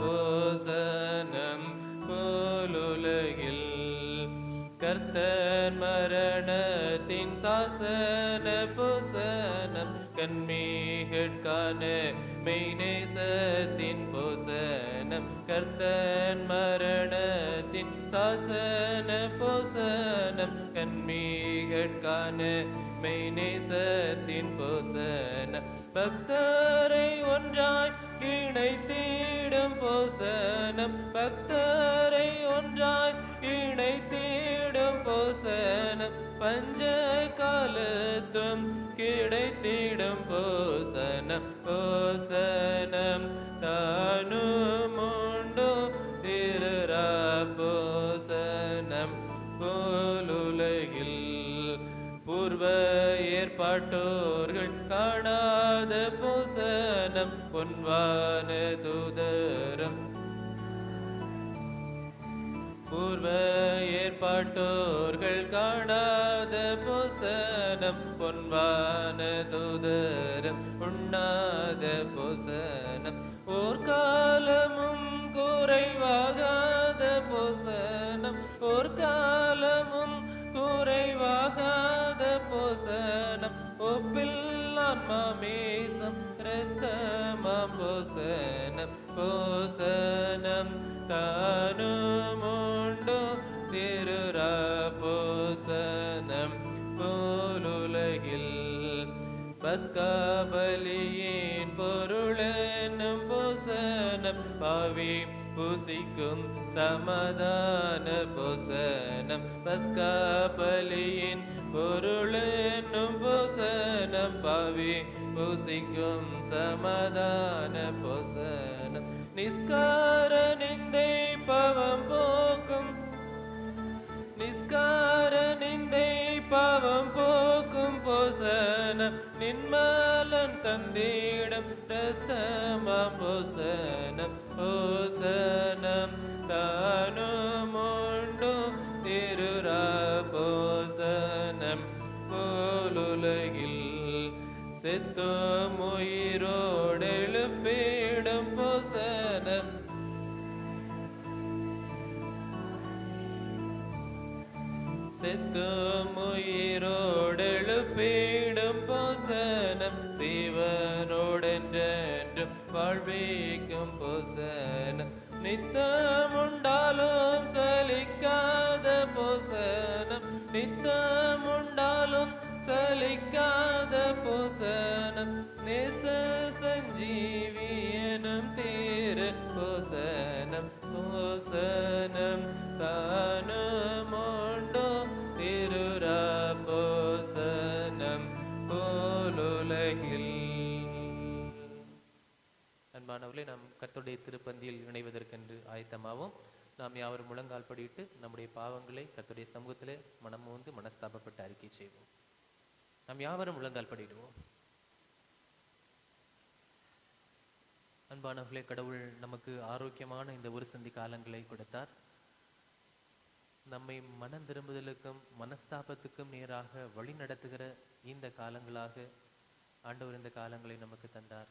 பூசணம் போலுலகில், கர்த்தர் மரணத்தின் சாசன பூசணம் கண்மீகட்கான மெய்நேசத்தின் பூசணம், கர்த்தன் மரணத்தின் சாசன பூசணம் கண்மீகட்கான மெய்நேசத்தின் பூசணம், பக்தரை ஒன்றாய் இணைத்திடும் பூசணம், பக்தரை ஒன்றாய் இணைத்திடும் பூசணம், பஞ்ச காலத்தும் கிடைத்திடும் பூசணம், பூசணம் தானுமுண்டோ திருரா பூசணம் போலுலகில், பூர்வ ஏற்பாட்டோர்கள் காணாத பூசணம் பொன்வான தூதரம், பூர்வ ஏற்பாட்டோர்கள் காணாத போசனம் பொன்வான தூதரம் உண்ணாத போசனம் ஓர் காலமும் குறைவாகாத போசனம் ஓர் காலமும் குறைவாகாத போசனம் ஒப்பில்லான் மாமேசம் இரத்தமாம் போசனம் போசனம் தானுமுண்டோ திருரா போசனம் போலுலகில் பஸ்கா பலியின் பொருளெனும் போசனம் பாவி புசிக்கும் சமாதான போசனம் பஸ்கா பலியின் பொருளெனும் போசனம் பாவி புசிக்கும் சமாதான போசனம் நிஸ்கார நிந்தை பாவம் போக்கும் நிஸ்கார நிந்தை பாவம் போக்கும் போசனம் நின்மலன் தந்திடம் ரத்தமாம் போசனம் போசனம் தானுமுண்டோ திருரா போசனம் போலுலகில் செத்தும் உயிரோடெழுப்பிடும் போசனம் செத்தும் உயிரோடெழுப்பிடும் போசனம் சீவனோடென்றென்றும் வாழ்விக்கும் போசனம் நித்தமுண்டாலும் சலிக்காத போசனம் நித்தமுண்டாலும் சலிக்காத போசனம் நேச சஞ்சீவியனும் தீரு போசனம் போசனம் தானுமுண்டோ திருரா போசனம் போலுலகில். அன்பானவர்களே, நாம் கர்த்தருடைய திருப்பந்தியில் இணைவதற்கென்று ஆயத்தமாவோம். நாம் யாவரும் முழங்கால் படியிட்டு நம்முடைய பாவங்களை கர்த்தருடைய சமூகத்திலே மனமோந்து மனஸ்தாபப்பட்டு அறிக்கை செய்வோம். நாம் யாவரும் முழங்கால் படியிடுவோம். அன்பானவர்களே, கடவுள் நமக்கு ஆரோக்கியமான இந்த ஒரு சந்தி காலங்களை கொடுத்தார். நம்மை மனம் திரும்புதலுக்கும் மனஸ்தாபத்துக்கும் நேராக வழி நடத்துகிற இந்த காலங்களாக ஆண்டவர் இந்த காலங்களை நமக்கு தந்தார்.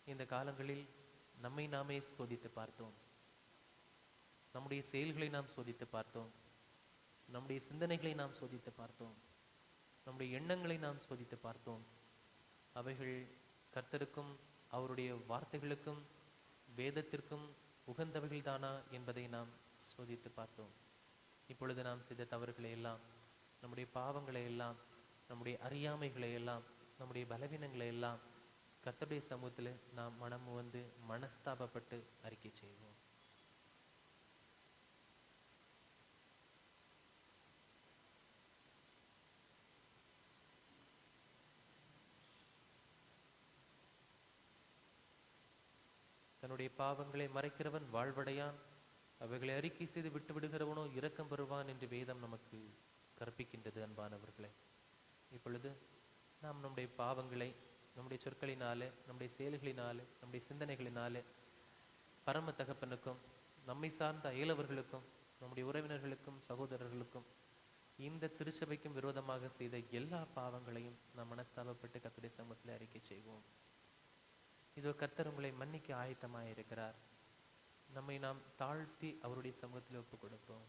இந்த காலங்களில் நம்மை நாமே சோதித்து பார்த்தோம். நம்முடைய செயல்களை நாம் சோதித்து பார்த்தோம். நம்முடைய சிந்தனைகளை நாம் சோதித்து பார்த்தோம். நம்முடைய எண்ணங்களை நாம் சோதித்து பார்த்தோம். அவைகள் கர்த்தருக்கும் அவருடைய வார்த்தைகளுக்கும் வேதத்திற்கும் உகந்தவைகள் தானா என்பதை நாம் சோதித்து பார்த்தோம். இப்பொழுது நாம் செய்த தவறுகளை எல்லாம், நம்முடைய பாவங்களை எல்லாம், நம்முடைய அறியாமைகளை எல்லாம், நம்முடைய பலவீனங்களை எல்லாம் கர்த்தருடைய சமூகத்தில் நாம் மனம் வந்து மனஸ்தாபப்பட்டு அறிக்கை செய்வோம். தன்னுடைய பாவங்களை மறைக்கிறவன் வாழ்வடையான், அவைகளை அறிக்கை செய்து விட்டு விடுகிறவனோ இரக்கம் பெறுவான் என்று வேதம் நமக்கு கற்பிக்கின்றது. அன்பானவர்களே, இப்பொழுது நாம் நம்முடைய பாவங்களை நம்முடைய சொற்களினாலே, நம்முடைய செயல்களினாலே, நம்முடைய சிந்தனைகளினாலே பரம தகப்பனுக்கும் நம்மை சார்ந்த அயலவர்களுக்கும் நம்முடைய உறவினர்களுக்கும் சகோதரர்களுக்கும் இந்த திருச்சபைக்கும் விரோதமாக செய்த எல்லா பாவங்களையும் நாம் மனஸ்தாபப்பட்டு கர்த்தருடைய சமூகத்தில் அறிக்கை செய்வோம். இதோ கர்த்தர் உங்களை மன்னிக்க ஆயத்தமாக இருக்கிறார். நம்மை நாம் தாழ்த்தி அவருடைய சமூகத்தில் ஒப்புக் கொடுப்போம்.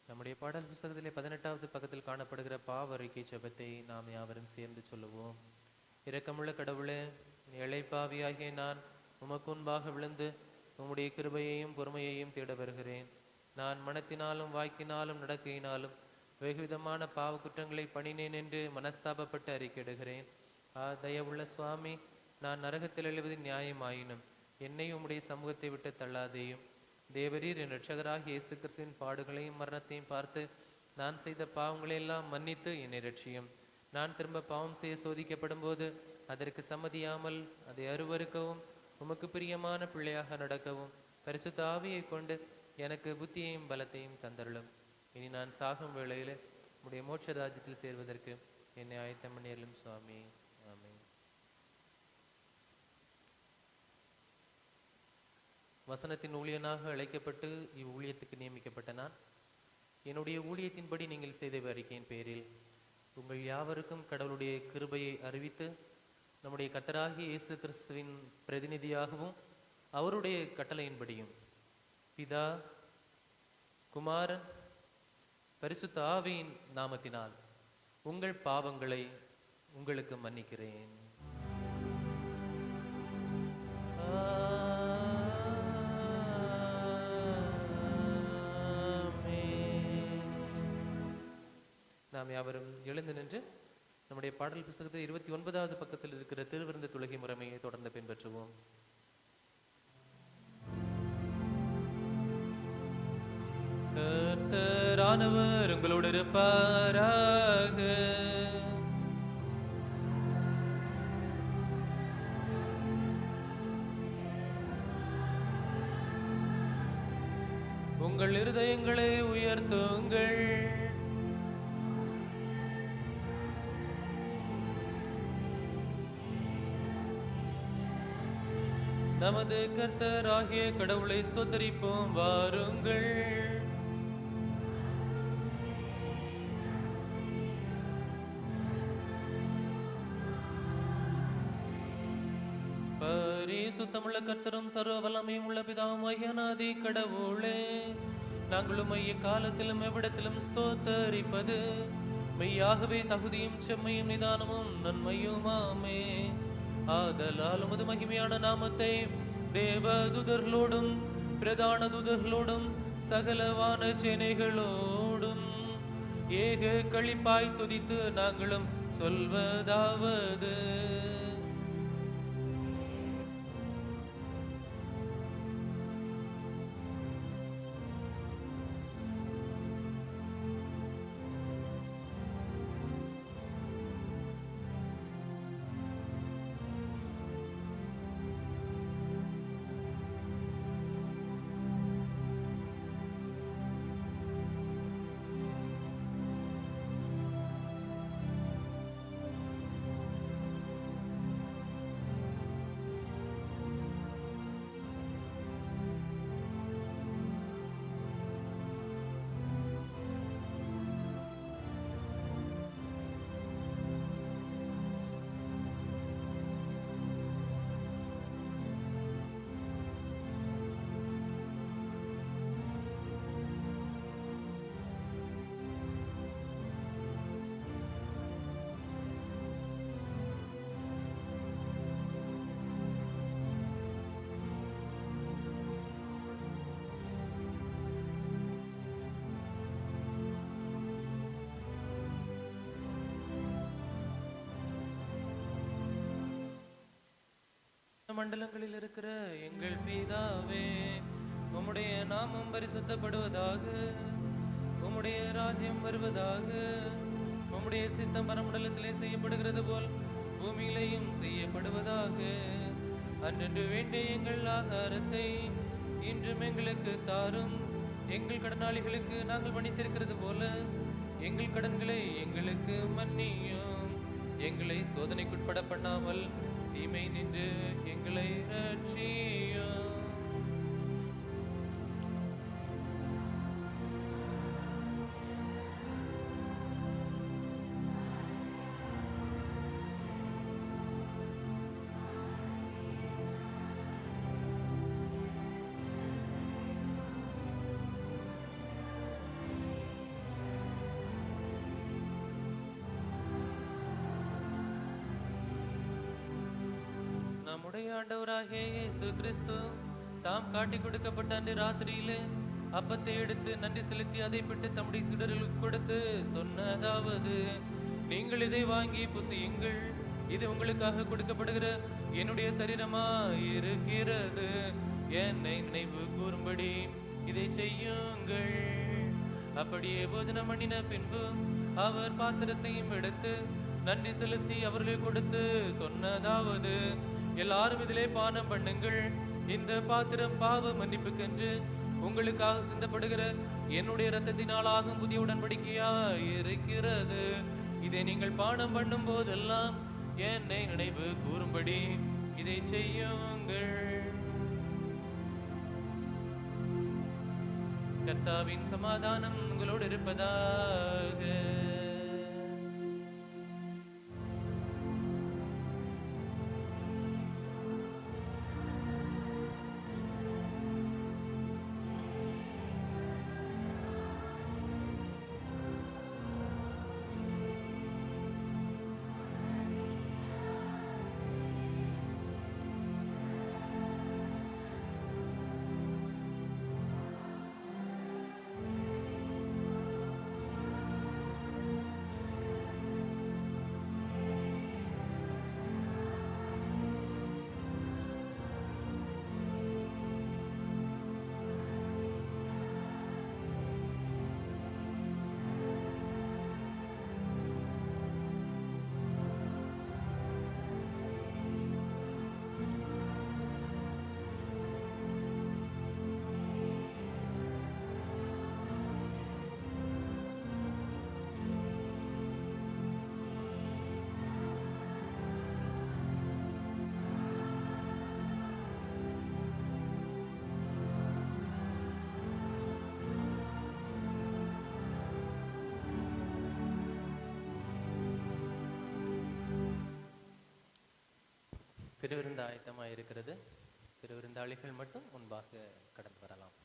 நம்முடைய பாடல் புஸ்தகத்திலே 18வது பக்கத்தில் காணப்படுகிற பாவ அறிக்கை ஜெபத்தை நாம் யாவரும் சேர்ந்து சொல்லுவோம். இரக்கமுள்ள கடவுளே, இளைப்பாவியாகிய நான் உமக்கு முன்பாக விழுந்து உம்முடைய கிருபையையும் பொறுமையையும் தேட வருகிறேன். நான் மனத்தினாலும் வாக்கினாலும் நடக்கையினாலும் வெகுவிதமான பாவ குற்றங்களை பண்ணினேன் என்று மனஸ்தாபப்பட்டு அறிக்கையிடுகிறேன். தயவுள்ள சுவாமி, நான் நரகத்தில் எழுவது நியாயமாயினும் என்னை உம்முடைய சமூகத்தை விட்டு தள்ளாதேயும். தேவரீர் என் இரட்சகராக இயேசு கிறிஸ்துவின் பாடுகளையும் மரணத்தையும் பார்த்து நான் செய்த பாவங்களையெல்லாம் மன்னித்து என்னை இரட்சியும். நான் திரும்ப பாவம் செய்ய சோதிக்கப்படும் போது அதற்கு சம்மதியாமல் அதை அருவருக்கவும் உமக்கு பிரியமான பிள்ளையாக நடக்கவும் பரிசுத்த ஆவியை கொண்டு எனக்கு புத்தியையும் பலத்தையும் தந்தருளும். இனி நான் சாகும் வேளையில் உடைய மோட்ச ராஜ்யத்தில் சேர்வதற்கு என்னை ஆயத்தம் பண்ணியருளும் சுவாமி. ஆமென். வசனத்தின் ஊழியனாக அழைக்கப்பட்டு இவ்வூழியத்துக்கு நியமிக்கப்பட்ட நான் என்னுடைய ஊழியத்தின்படி நீங்கள் செய்த அறிக்கையின் பேரில் உங்கள் யாவருக்கும் கடவுளுடைய கிருபையை அறிவித்து நம்முடைய கர்த்தராகிய இயேசு கிறிஸ்துவின் பிரதிநிதியாகவும் அவருடைய கட்டளையின்படியும் பிதா, குமாரன், பரிசுத்த ஆவியின் நாமத்தினால் உங்கள் பாவங்களை உங்களுக்கு மன்னிக்கிறேன். நாம் யாவரும் எழுந்து நின்று நம்முடைய பாடல் புத்தகத்தில் 29வது பக்கத்தில் இருக்கிற திருவிருந்து துலகை முறைமையை தொடர்ந்து பின்பற்றுவோம். கர்த்தரானவர் உங்களோடு இருப்பாராக. உங்கள் இருதயங்களை உயர்த்துங்கள். நமது கர்த்தராகிய கடவுளை ஸ்தோத்தரிப்போம் வாருங்கள். பரிசுத்தமுள்ள கர்த்தரும் சர்வ வல்லமையும் உள்ள பிதாவும் ஐயனாதி கடவுளே, நாங்களும் மைய காலத்திலும் எவ்விடத்திலும் ஸ்தோத்தரிப்பது மெய்யாகவே தகுதியும் செம்மையும் நிதானமும் நன்மையுமாமே. ஆதலால் உமது மகிமையான நாமத்தை தேவதூதர்களோடும் பிரதான தூதர்களோடும் சகலவான சேனைகளோடும் ஏக களிப்பாய் துதித்து நாங்களும் சொல்வதாவது: மண்டலங்களில் இருக்கிற எங்கள் பிதாவே, உம்முடைய நாமம் பரிசுத்தப்படுவதாக, உம்முடைய ராஜ்யம் வருவதாக, உம்முடைய சித்தம் பரமண்டலத்திலே செய்யப்படுகிறது போல் பூமியிலேயும் செய்யப்படுவதாக. அன்றன்று வேண்டிய எங்கள் ஆகாரத்தை இன்றும் எங்களுக்கு தாரும். எங்கள் கடனாளிகளுக்கு நாங்கள் மன்னித்திருக்கிறது போல எங்கள் கடன்களை எங்களுக்கு மன்னியும். எங்களை சோதனைக்குட்பட பண்ணாமல் தீமை நின்று எங்களை ரட்சியும். நம்முடைய ஆண்டவராகிய இயேசு கிறிஸ்து தாம் காட்டிக் கொடுக்கப்பட்ட அன்று ராத்திரியிலே அப்பத்தை எடுத்து நன்றி செலுத்தி அதை பிட்டு தம்முடைய சீடர்களுக்கு கொடுத்து சொன்னதாவது: நீங்கள் இதை வாங்கி புசியுங்கள், இது உங்களுக்காக கொடுக்கப்படுகிற என்னுடைய சரீரமா இருக்கிறது. என்னை நினைவு கூறும்படி இதை செய்யுங்கள். அப்படியே போஜனம் பண்ணின பின்பு அவர் பாத்திரத்தையும் எடுத்து நன்றி செலுத்தி அவர்களுக்கு கொடுத்து சொன்னதாவது: எல்லாரும் இதிலே பானம் பண்ணுங்கள். இந்த பாத்திரம் பாவ மன்னிப்புக்கென்று உங்களுக்காக சிந்தப்படுகிற என்னுடைய இரத்தத்தினால் ஆகும் புதிய உடன்படிக்கையா இருக்கிறது. இதை நீங்கள் பானம் பண்ணும் போதெல்லாம் என்னை நினைவு கூறும்படி இதை செய்யுங்கள். கர்த்தாவின் சமாதானம் உங்களோடு இருப்பதாக. திருவிருந்து ஆயத்தமாக இருக்கிறது. திருவிருந்தாளிகள் மட்டும் முன்பாக கடந்து வரலாம்.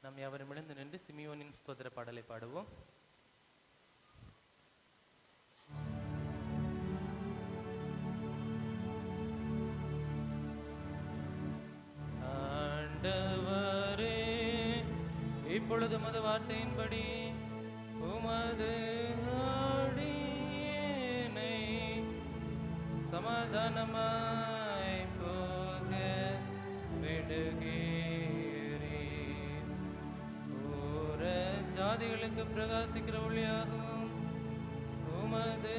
நாம் யாவரும் எழுந்து நின்று சிமியோனின் ஸ்தோத்திர பாடலை பாடுவோம். ஆண்டவரே, இப்பொழுது உமது வார்த்தையின்படி உமது அடியேனை சமாதானமாய் போக விடுகிறீர். ஊர ஜாதிகளுக்கு பிரகாசிக்கிற ஒளியாகவும் உமது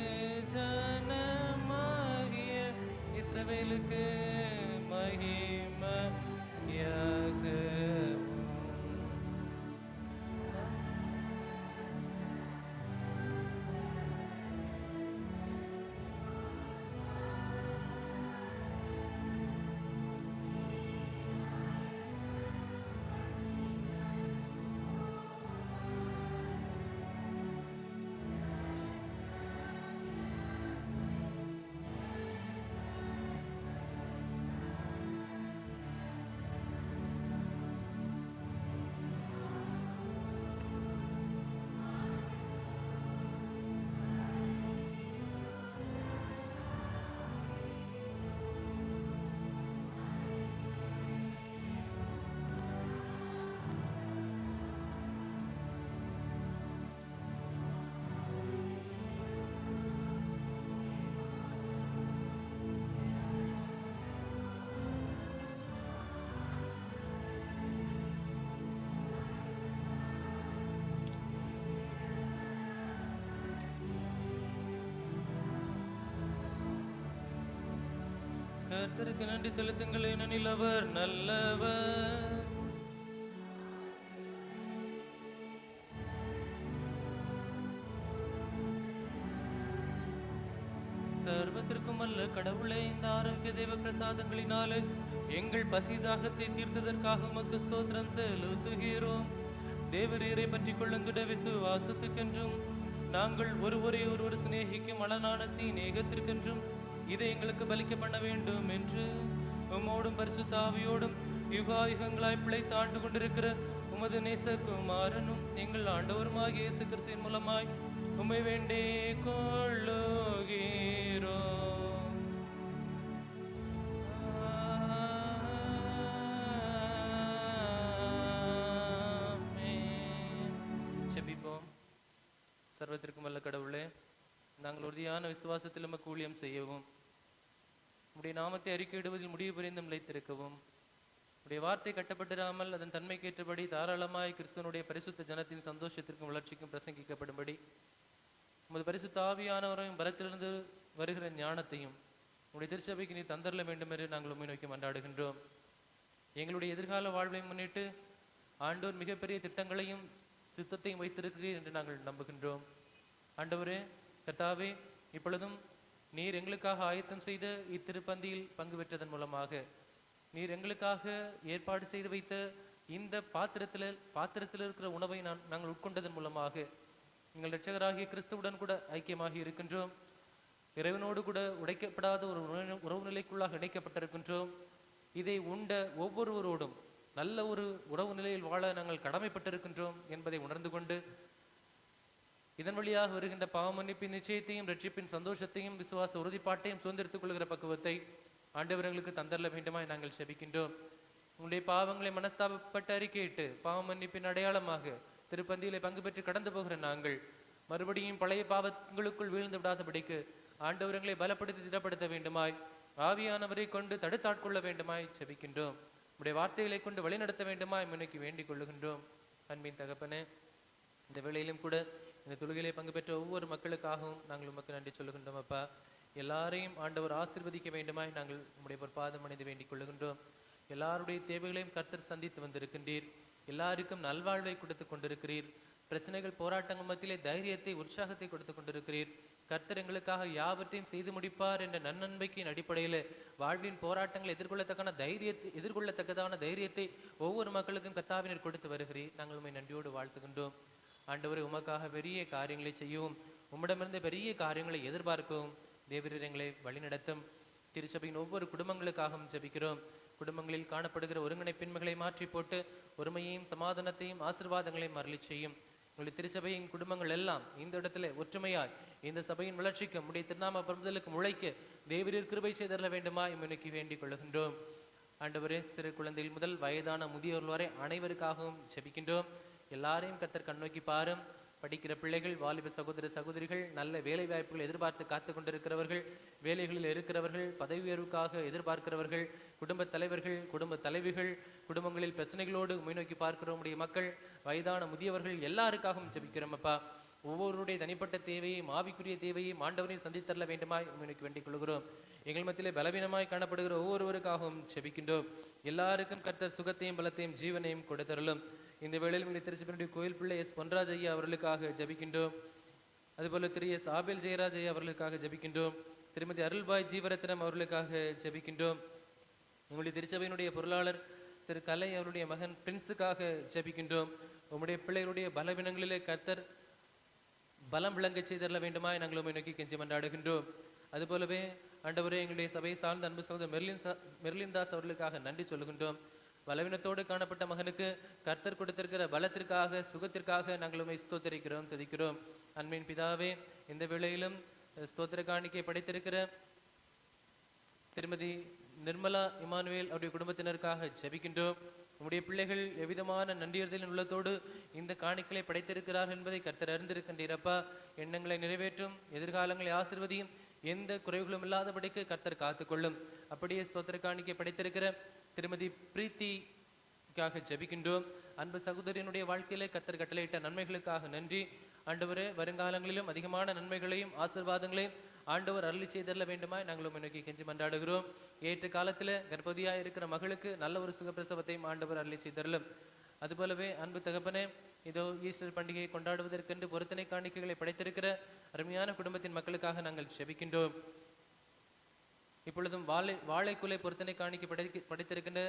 ஜனமாகிய இஸ்ரவேலுக்கு மகிமையாக கர்த்தருக்கு நன்றி செலுத்துங்கள், ஏனெனில் அவர் நல்லவர். சர்வத்திற்கும் அல்ல கடவுளே, இந்த ஆரோக்கிய தேவ பிரசாதங்களினாலே எங்கள் பசிதாகத்தை தீர்த்ததற்காக உமக்கு ஸ்தோத்திரம் செலுத்துகிறோம். தேவரீரை பற்றி கொள்ளுங்கிட விசுவாசத்துக்கென்றும் நாங்கள் ஒருவரை ஒருவர் சிநேகிக்கும் அழகான சிநேகத்திற்கென்றும் இதை எங்களுக்கு பலிக்க பண்ண வேண்டும் என்று உம்மோடும் பரிசுத்த ஆவியோடும் யுகாயுகங்களாய் பிழைத்து ஆண்டு கொண்டிருக்கிற உமது நேசகுமாரனும் எங்கள் ஆண்டவருமாகிய இயேசு கிறிஸ்துவின் மூலமாய் உம்மை வேண்டே கொள்ளுகிறோம். ஆமென். ஜெபிப்போம். சர்வத்திற்கும் வல்ல கடவுளே, நாங்கள் உறுதியான விசுவாசத்தில் உமக்கு ஊழியம் செய்யவும், உடைய நாமத்தை அறிக்கையிடுவதில் முடிவு புரிந்தும் நிலைத்திருக்கவும், உடைய வார்த்தை கட்டப்பட்டிராமல் அதன் தன்மைக்கேற்றபடி தாராளமாய் கிறிஸ்துவனுடைய பரிசுத்த ஜனத்தின் சந்தோஷத்திற்கும் வளர்ச்சிக்கும் பிரசங்கிக்கப்படும்படி உமது பரிசுத்த ஆவியானவரையும் பலத்திலிருந்து வருகிற ஞானத்தையும் உடைய திருச்சபைக்கு நீ தந்தரல வேண்டும் என்று நாங்கள் உண்மை நோக்கி மன்றாடுகின்றோம். எங்களுடைய எதிர்கால வாழ்வை முன்னிட்டு ஆண்டோர் மிகப்பெரிய திட்டங்களையும் சித்தத்தையும் வைத்திருக்கிறீர் என்று நாங்கள் நம்புகின்றோம். ஆண்டவரே கர்த்தாவே, இப்பொழுதும் நீர் எங்களுக்காக ஆயத்தம் செய்த இத்திருப்பந்தியில் பங்கு பெற்றதன் மூலமாக, நீர் எங்களுக்காக ஏற்பாடு செய்து வைத்த இந்த பாத்திரத்தில் இருக்கிற உணவை நாங்கள் உட்கொண்டதன் மூலமாக எங்கள் இரட்சகராகிய கிறிஸ்துவுடன் கூட ஐக்கியமாகி இருக்கின்றோம். இறைவனோடு கூட உடைக்கப்படாத ஒரு உறவு நிலைக்குள்ளாக இணைக்கப்பட்டிருக்கின்றோம். இதை உண்ட ஒவ்வொருவரோடும் நல்ல ஒரு உறவு நிலையில் வாழ நாங்கள் கடமைப்பட்டிருக்கின்றோம் என்பதை உணர்ந்து கொண்டு, இதன் வழியாக வருகின்ற பாவ மன்னிப்பின் நிச்சயத்தையும் ரட்சிப்பின் சந்தோஷத்தையும் விசுவாச உறுதிப்பாட்டையும் சுதந்திரத்துக் கொள்கிற பக்குவத்தை ஆண்டவர்களுக்கு தந்தரல வேண்டுமாய் நாங்கள் செபிக்கின்றோம். உங்களுடைய பாவங்களை மனஸ்தாபப்பட்டு அறிக்கையிட்டு பாவ மன்னிப்பின் அடையாளமாக திருப்பந்தியிலே பங்கு பெற்று கடந்து போகிற நாங்கள் மறுபடியும் பழைய பாவங்களுக்குள் வீழ்ந்து விடாதபடிக்கு ஆண்டவர்களை பலப்படுத்தி திடப்படுத்த வேண்டுமாய் ஆவியானவரை கொண்டு தடுத்தாட்கொள்ள வேண்டுமாய் செபிக்கின்றோம். உடைய வார்த்தைகளை கொண்டு வழிநடத்த வேண்டுமாய் முன்னைக்கு வேண்டிக் கொள்ளுகின்றோம். அன்பின் தகப்பனே, இந்த வேளையிலும் கூட இந்த தொழுகையிலே பங்கு பெற்ற ஒவ்வொரு மக்களுக்காகவும் நாங்கள் உமக்கு நன்றி சொல்லுகின்றோம். அப்பா, எல்லாரையும் ஆண்டவர் ஆசீர்வதிக்க வேண்டுமாய் நாங்கள் உம்முடைய பொற்பாதம் அணிந்து வேண்டிக் கொள்ளுகின்றோம். எல்லாருடைய தேவைகளையும் கர்த்தர் சந்தித்து வந்திருக்கின்றீர். எல்லாருக்கும் நல்வாழ்வை கொடுத்து கொண்டிருக்கிறீர். பிரச்சனைகள் போராட்டங்கள் மத்தியிலே தைரியத்தை உற்சாகத்தை கொடுத்து கொண்டிருக்கிறீர். கர்த்தர் எங்களுக்காக யாவற்றையும் செய்து முடிப்பார் என்ற நன்னம்பிக்கையின் அடிப்படையில் வாழ்வின் போராட்டங்களை எதிர்கொள்ளத்தக்கதான தைரியத்தை ஒவ்வொரு மக்களுக்கும் கர்த்தாவினர் கொடுத்து வருகிறீர். நாங்கள் உம்மை நன்றியோடு வாழ்த்துகின்றோம். ஆண்டவரை, உமக்காக பெரிய காரியங்களை செய்யவும், உம்மிடமிருந்து பெரிய காரியங்களை எதிர்பார்க்கவும் தேவரீர் எங்களை வழிநடத்தும். திருச்சபையின் ஒவ்வொரு குடும்பங்களுக்காகவும் ஜெபிக்கிறோம். குடும்பங்களில் காணப்படுகிற ஒருங்கிணைப்பின்மைகளை மாற்றி போட்டு ஒருமையையும் சமாதானத்தையும் ஆசீர்வாதங்களையும் அருளி செய்யும். உங்களுடைய திருச்சபையின் குடும்பங்கள் எல்லாம் இந்த இடத்துல ஒற்றுமையாய் இந்த சபையின் வளர்ச்சிக்கு உடைய திருநாம பரப்புதலுக்கு முளைக்க தேவரீர் கிருபை செய்தரல வேண்டுமா இம்முனைக்கு வேண்டிக் கொள்கின்றோம். ஆண்டவரே, சிறு குழந்தைகள் முதல் வயதான முதியோர்கள் வரை அனைவருக்காகவும் ஜெபிக்கின்றோம். எல்லாரையும் கர்த்தர் கண்ணோக்கி பாரும். படிக்கிற பிள்ளைகள், வாலிப சகோதர சகோதரிகள், நல்ல வேலை வாய்ப்புகள் எதிர்பார்த்து காத்து கொண்டிருக்கிறவர்கள், வேலைகளில் இருக்கிறவர்கள், பதவி உயர்வுக்காக எதிர்பார்க்கிறவர்கள், குடும்ப தலைவர்கள், குடும்ப தலைவிகள், குடும்பங்களில் பிரச்சனைகளோடு முன்னோக்கி பார்க்கிற உடைய மக்கள், வயதான முதியவர்கள் எல்லாருக்காகவும் ஜெபிக்கிறோம் அப்பா. ஒவ்வொருடைய தனிப்பட்ட தேவையும் ஆவிக்குரிய தேவையும் ஆண்டவரையும் சந்தித்தரல வேண்டுமாய் உமக்கு வேண்டிக் கொள்கிறோம். எங்கள் மத்தியிலே பலவீனமாய் காணப்படுகிற ஒவ்வொருவருக்காகவும் ஜெபிக்கின்றோம். எல்லாருக்கும் கர்த்தர் சுகத்தையும் பலத்தையும் ஜீவனையும் கொடுத்தருளும். இந்த வேளையில் உங்களுடைய திருச்சபையினுடைய கோயில் பிள்ளை எஸ் பொன்ராஜ் ஐயா அவர்களுக்காக ஜெபிக்கின்றோம். அதுபோல திரு எஸ் ஆபேல் ஜெயராஜ் ஐயா அவர்களுக்காக ஜெபிக்கின்றோம். திருமதி அருள்பாய் ஜீவரத்னம் அவர்களுக்காக ஜெபிக்கின்றோம். உங்களுடைய திருச்சபையினுடைய பொருளாளர் திரு கலை அவருடைய மகன் பிரின்ஸுக்காக ஜெபிக்கின்றோம். உங்களுடைய பிள்ளைகளுடைய பலவீனங்களிலே கர்த்தர் பலம் விளங்க செய்தரல வேண்டுமாய் நாங்கள் உம்மை நோக்கி கெஞ்சி மன்றாடுகின்றோம். அதுபோலவே ஆண்டவரே, எங்களுடைய சபையை சார்ந்த அன்பு சகோதரர் மெர்லின் தாஸ் அவர்களுக்காக நன்றி சொல்லுகின்றோம். பலவீனத்தோடு காணப்பட்ட மகனுக்கு கர்த்தர் கொடுத்திருக்கிற பலத்திற்காக சுகத்திற்காக நாங்கள் உம்மை ஸ்தோத்தரிக்கிறோம், துதிக்கிறோம். அன்பின் பிதாவே, இந்த வேளையிலும் ஸ்தோத்திர காணிக்கை படைத்திருக்கிற திருமதி நிர்மலா இமானுவேல் அவருடைய குடும்பத்தினருக்காக ஜெபிக்கின்றோம். உம்முடைய பிள்ளைகள் எவ்விதமான நன்றியறிதலின் உள்ளத்தோடு இந்த காணிக்களை படைத்திருக்கிறார்கள் என்பதை கர்த்தர் அறிந்திருக்கின்றீரப்பா. எண்ணங்களை நிறைவேற்றும், எதிர்காலங்களை ஆசீர்வதியும், எந்த குறைவுகளும் இல்லாதபடிக்கு கர்த்தர் காத்துக்கொள்ளும். அப்படியே ஸ்தோத்திர காணிக்கை படைத்திருக்கிற திருமதி பிரீத்திக்காக ஜெபிக்கின்றோம். அன்பு சகோதரியினுடைய வாழ்க்கையிலே கர்த்தர் கட்டளையிட்ட நன்மைகளுக்காக நன்றி. ஆண்டவரே, வருங்காலங்களிலும் அதிகமான நன்மைகளையும் ஆசீர்வாதங்களையும் ஆண்டவர் அருளி செய்தரல வேண்டுமாய் நாங்கள் உம்மை நோக்கி கெஞ்சி மன்றாடுகிறோம். ஏற்ற காலத்தில் கர்ப்பவதியாக இருக்கிற மகளுக்கு நல்ல ஒரு சுகப்பிரசவத்தையும் ஆண்டவர் அருளி செய்தரலும். அதுபோலவே அன்பு தகப்பனே, இதோ ஈஸ்டர் பண்டிகையை கொண்டாடுவதற்கென்று பொருத்தனை காணிக்கைகளை படைத்திருக்கிற அருமையான குடும்பத்தின் மக்களுக்காக நாங்கள் ஜெபிக்கின்றோம். இப்பொழுதும் வாழைக்குலை பொருத்தனை காணிக்கை படைத்திருக்கின்ற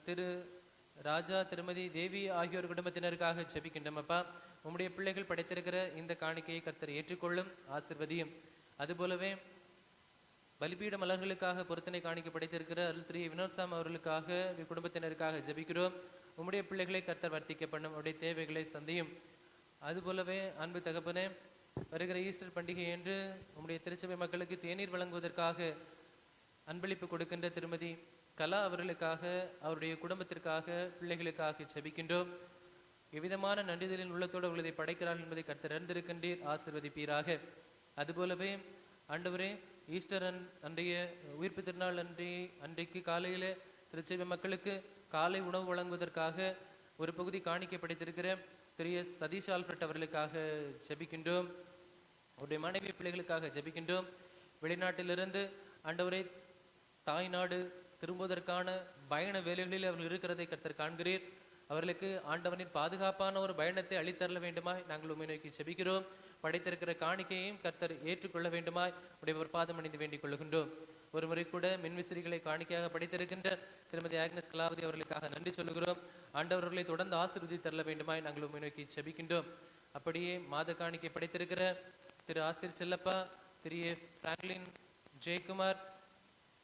திரு ராஜா, திருமதி தேவி ஆகியோர் குடும்பத்தினருக்காக ஜெபிக்கின்றோம். அப்பா, உம்முடைய பிள்ளைகள் படைத்திருக்கிற இந்த காணிக்கையை கர்த்தர் ஏற்றுக்கொள்ளும், ஆசீர்வதியும். அதுபோலவே பலிபீட மலர்களுக்காக பொருத்தனை காணிக்கை படைத்திருக்கிற அருள் திரு வினோத் சாம் அவர்களுக்காக குடும்பத்தினருக்காக ஜெபிக்கிறோம். உம்முடைய பிள்ளைகளை கர்த்தர் வர்த்திக்க பண்ணும், அவருடைய தேவைகளை சந்தியும். அதுபோலவே அன்பு தகப்பனே, வருகிற ஈஸ்டர் பண்டிகை என்று உம்முடைய திருச்சபை மக்களுக்கு தேநீர் வழங்குவதற்காக அன்பளிப்பு கொடுக்கின்ற திருமதி கலா அவர்களுக்காக, அவருடைய குடும்பத்திற்காக, பிள்ளைகளுக்காக ஜெபிக்கின்றோம். எவ்விதமான நன்றிதலின் உள்ளத்தோடு அவர்களை படைக்கிறார்கள் என்பதை கர்த்தர் அறிந்திருக்கின்றீர், ஆசீர்வதிப்பீராக. அதுபோலவே ஆண்டவரே, ஈஸ்டர் அன்றைய உயிர்ப்பு திருநாள் அன்றைக்கு காலையில் திருச்சபை மக்களுக்கு காலை உணவு வழங்குவதற்காக ஒரு பகுதி காணிக்கை படைத்திருக்கிற திரு எஸ் சதீஷ் ஆல்ஃபர்ட் அவர்களுக்காக ஜெபிக்கின்றோம். அவருடைய மனைவி பிள்ளைகளுக்காக ஜெபிக்கின்றோம். வெளிநாட்டிலிருந்து ஆண்டவரை தாய்நாடு திரும்புவதற்கான பயண வேலைகளில் அவர்கள் இருக்கிறதை கர்த்தர் காண்கிறீர். அவர்களுக்கு ஆண்டவனின் பாதுகாப்பான ஒரு பயணத்தை அளித்தரல வேண்டுமாய் நாங்கள் உம்மை நோக்கி ஜெபிக்கிறோம். படைத்திருக்கிற காணிக்கையையும் கர்த்தர் ஏற்றுக்கொள்ள வேண்டுமாய் உடைய ஒரு பாதம் அணிந்து வேண்டிக் கொள்கின்றோம். ஒரு முறை கூட மின்விசிறிகளை காணிக்கையாக படைத்திருக்கின்ற திருமதி ஆக்னஸ் கலாவதி அவர்களுக்காக நன்றி சொல்லுகிறோம். ஆண்டவர்களை தொடர்ந்து ஆசீர்வதித்தரல வேண்டுமாய் நாங்கள் உம்மை நோக்கி ஜெபிக்கின்றோம். அப்படியே மாத காணிக்கை படைத்திருக்கிற திரு ஆசிர் செல்லப்பா, திரு பிராங்க்லின் ஜெயக்குமார்,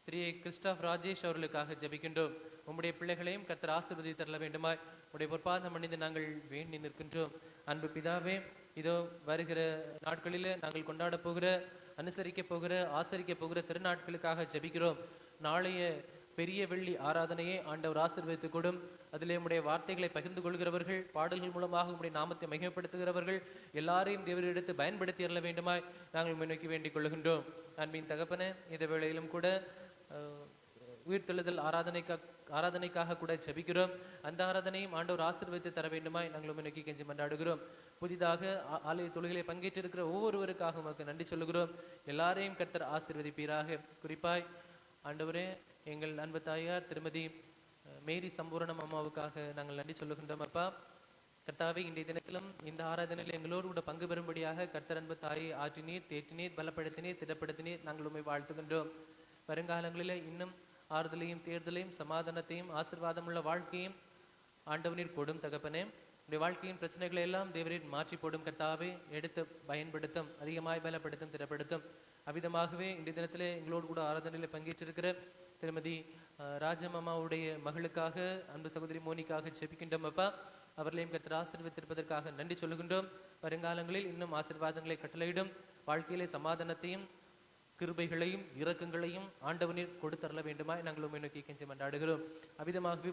திரு கிறிஸ்டாப் ராஜேஷ் அவர்களுக்காக ஜெபிக்கின்றோம். உம்முடைய பிள்ளைகளையும் கர்த்தர் ஆசீர்வதித்தரல வேண்டுமாய் உடைய பொற்பாதம் அணிந்து நாங்கள் வேண்டி நிற்கின்றோம். அன்பு பிதாவே, இதோ வருகிற நாட்களில் நாங்கள் கொண்டாட போகிற, அனுசரிக்க போகிற, ஆசரிக்க போகிற திருநாட்களுக்காக ஜெபிக்கிறோம். நாளைய பெரிய வெள்ளி ஆராதனையை ஆண்டவர் ஆசீர்வதித்து கொடும். அதிலே உம்முடைய வார்த்தைகளை பகிர்ந்து கொள்கிறவர்கள், பாடல்கள் மூலமாக உம்முடைய நாமத்தை மகிமைப்படுத்துகிறவர்கள் எல்லாரையும் தேவரை எடுத்து பயன்படுத்தி அருள வேண்டுமாய் நாங்கள் முன்னோக்கி வேண்டிக் கொள்கின்றோம். அன்பின் தகப்பனே, இந்த வேளையிலும் கூட உயிர்த்தெழுதல் ஆராதனைக்காக கூட ஜெபிக்கிறோம். அந்த ஆராதனையும் ஆண்டவர் ஆசீர்வதித்து தர வேண்டுமாய் நாங்கள் முன்னோக்கி கெஞ்சி மன்றாடுகிறோம். புதிதாக ஆலய தொழுகைகளை பங்கேற்றிருக்கிற ஒவ்வொருவருக்காக உமக்கு நன்றி சொல்லுகிறோம். எல்லாரையும் கர்த்தர் ஆசீர்வதிப்பீராக. குறிப்பாய் ஆண்டவரே, எங்கள் அன்பு தாயார் திருமதி மேரி சம்பூரணம் அம்மாவுக்காக நாங்கள் நன்றி சொல்லுகின்றோம். அப்பா கர்த்தாவே, இன்றைய தினத்திலும் இந்த ஆராதனையில் எங்களோடு கூட பங்கு பெறும்படியாக கர்த்தர் அன்பு தாயை ஆற்றினீர், தேற்றினீர், பலப்படுத்தினீர், திடப்படுத்தினீர். நாங்கள் உண்மை வாழ்த்துகின்றோம். வருங்காலங்களில் இன்னும் ஆறுதலையும் தேர்தலையும் சமாதானத்தையும் ஆசீர்வாதமுள்ள வாழ்க்கையும் ஆண்டவனீர் கொடும் தகப்பனே. உடைய வாழ்க்கையின் பிரச்சனைகளை எல்லாம் தேவரீர் மாற்றி போடும் கர்த்தாவே. எடுத்து பயன்படுத்தும், அதிகமாய் பலப்படுத்தும், திடப்படுத்தும். அவ்விதமாகவே இந்த தினத்திலே எங்களோடு கூட ஆராதனையில் பங்கேற்றிருக்கிற திருமதி ராஜமாமாவுடைய மகளுக்காக அன்பு சகோதரி மோனிக்காக ஜெபிக்கின்றோம் அப்பா. அவர்களையும் கர்த்தர் ஆசீர்வதித்திருப்பதற்காக நன்றி சொல்லுகின்றோம். வருங்காலங்களில் இன்னும் ஆசீர்வாதங்களை கட்டளையிடும், வாழ்க்கையிலே சமாதானத்தையும் கிருபைகளையும் இரக்கங்களையும் ஆண்டவனில் கொடுத்தரல வேண்டுமாய் நாங்கள் உண்மை நோக்கி கெஞ்சி மன்றாடுகிறோம். அவ்விதமாகவே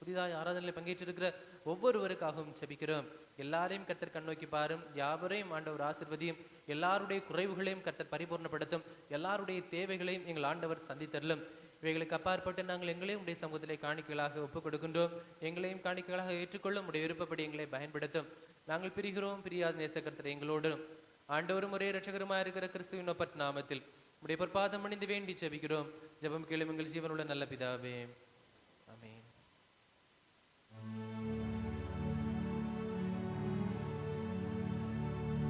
புதிதாய் ஆராதனையில் பங்கேற்றிருக்கிற ஒவ்வொருவருக்காகவும் ஜெபிக்கிறோம். எல்லாரையும் கர்த்தர் கண்ணோக்கி பாரும், யாவரையும் ஆண்டவர் ஆசீர்வதியும், எல்லாருடைய குறைவுகளையும் கர்த்தர் பரிபூர்ணப்படுத்தும், எல்லாருடைய தேவைகளையும் எங்கள் ஆண்டவர் சந்தித்தரலும். இவைகளுக்கு அப்பாற்பட்டு நாங்கள் எங்களையும் உடைய சமூகத்திலே காணிக்கைகளாக ஒப்புக் கொடுக்கின்றோம். எங்களையும் காணிக்கைகளாக ஏற்றுக்கொள்ளும், உடைய விருப்பப்படி எங்களை பயன்படுத்தும். நாங்கள் பிரிகிறோம், பிரியாத நேசக்கர்த்தர் எங்களோடு. ஆண்டவரும் ஒரே இரட்சகருமாய் இருக்கிற கிறிஸ்துவின் ஒப்பற்ற நாமத்தில் உடைய பொற்பாதம் அணிந்து வேண்டி ஜெபிக்கிறோம். ஜெபம் கேளும் எங்கள் ஜீவனுள்ள நல்ல பிதாவே, ஆமென்.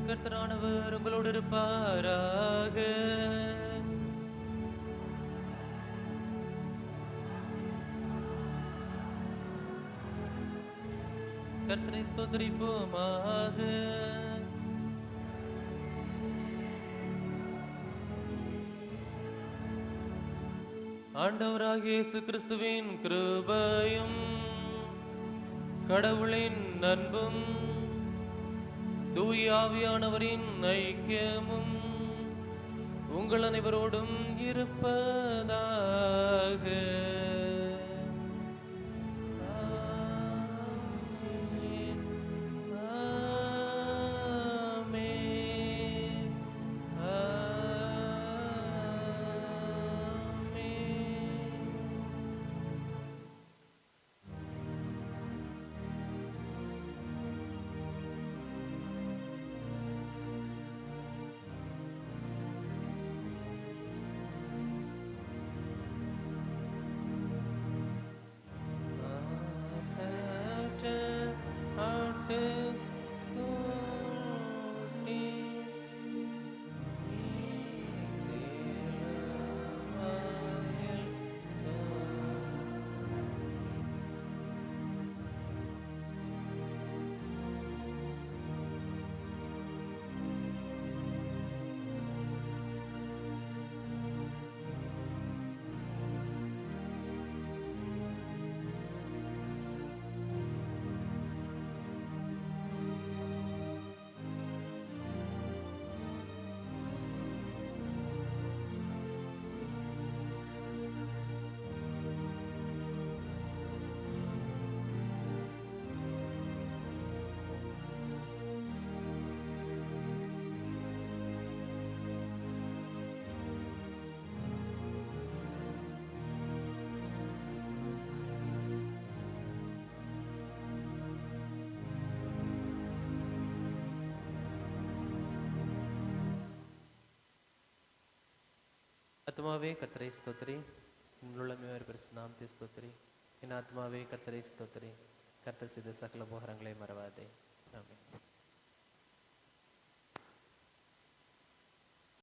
கர்த்தரானவர் உங்களோடு இருப்பாராக. கர்த்தரை ஸ்தோத்திரிப்போமாக. ஆண்டவராகிய இயேசு கிறிஸ்துவின் கிருபையும் கடவுளின் அன்பும் தூய ஆவியானவரின் ஐக்கியமும் உங்கள் அனைவரோடும் இருப்பதாக. ஆத்மாவே கர்த்தரை ஸ்தோத்திரி, உள்ளமே பரிசுத்த நாமத்தை ஸ்தோத்திரி. என் ஆத்மாவே கர்த்தரை ஸ்தோத்திரி, கர்த்தர் செய்த சகல உபகாரங்களை மறவாதே. ஆமென்.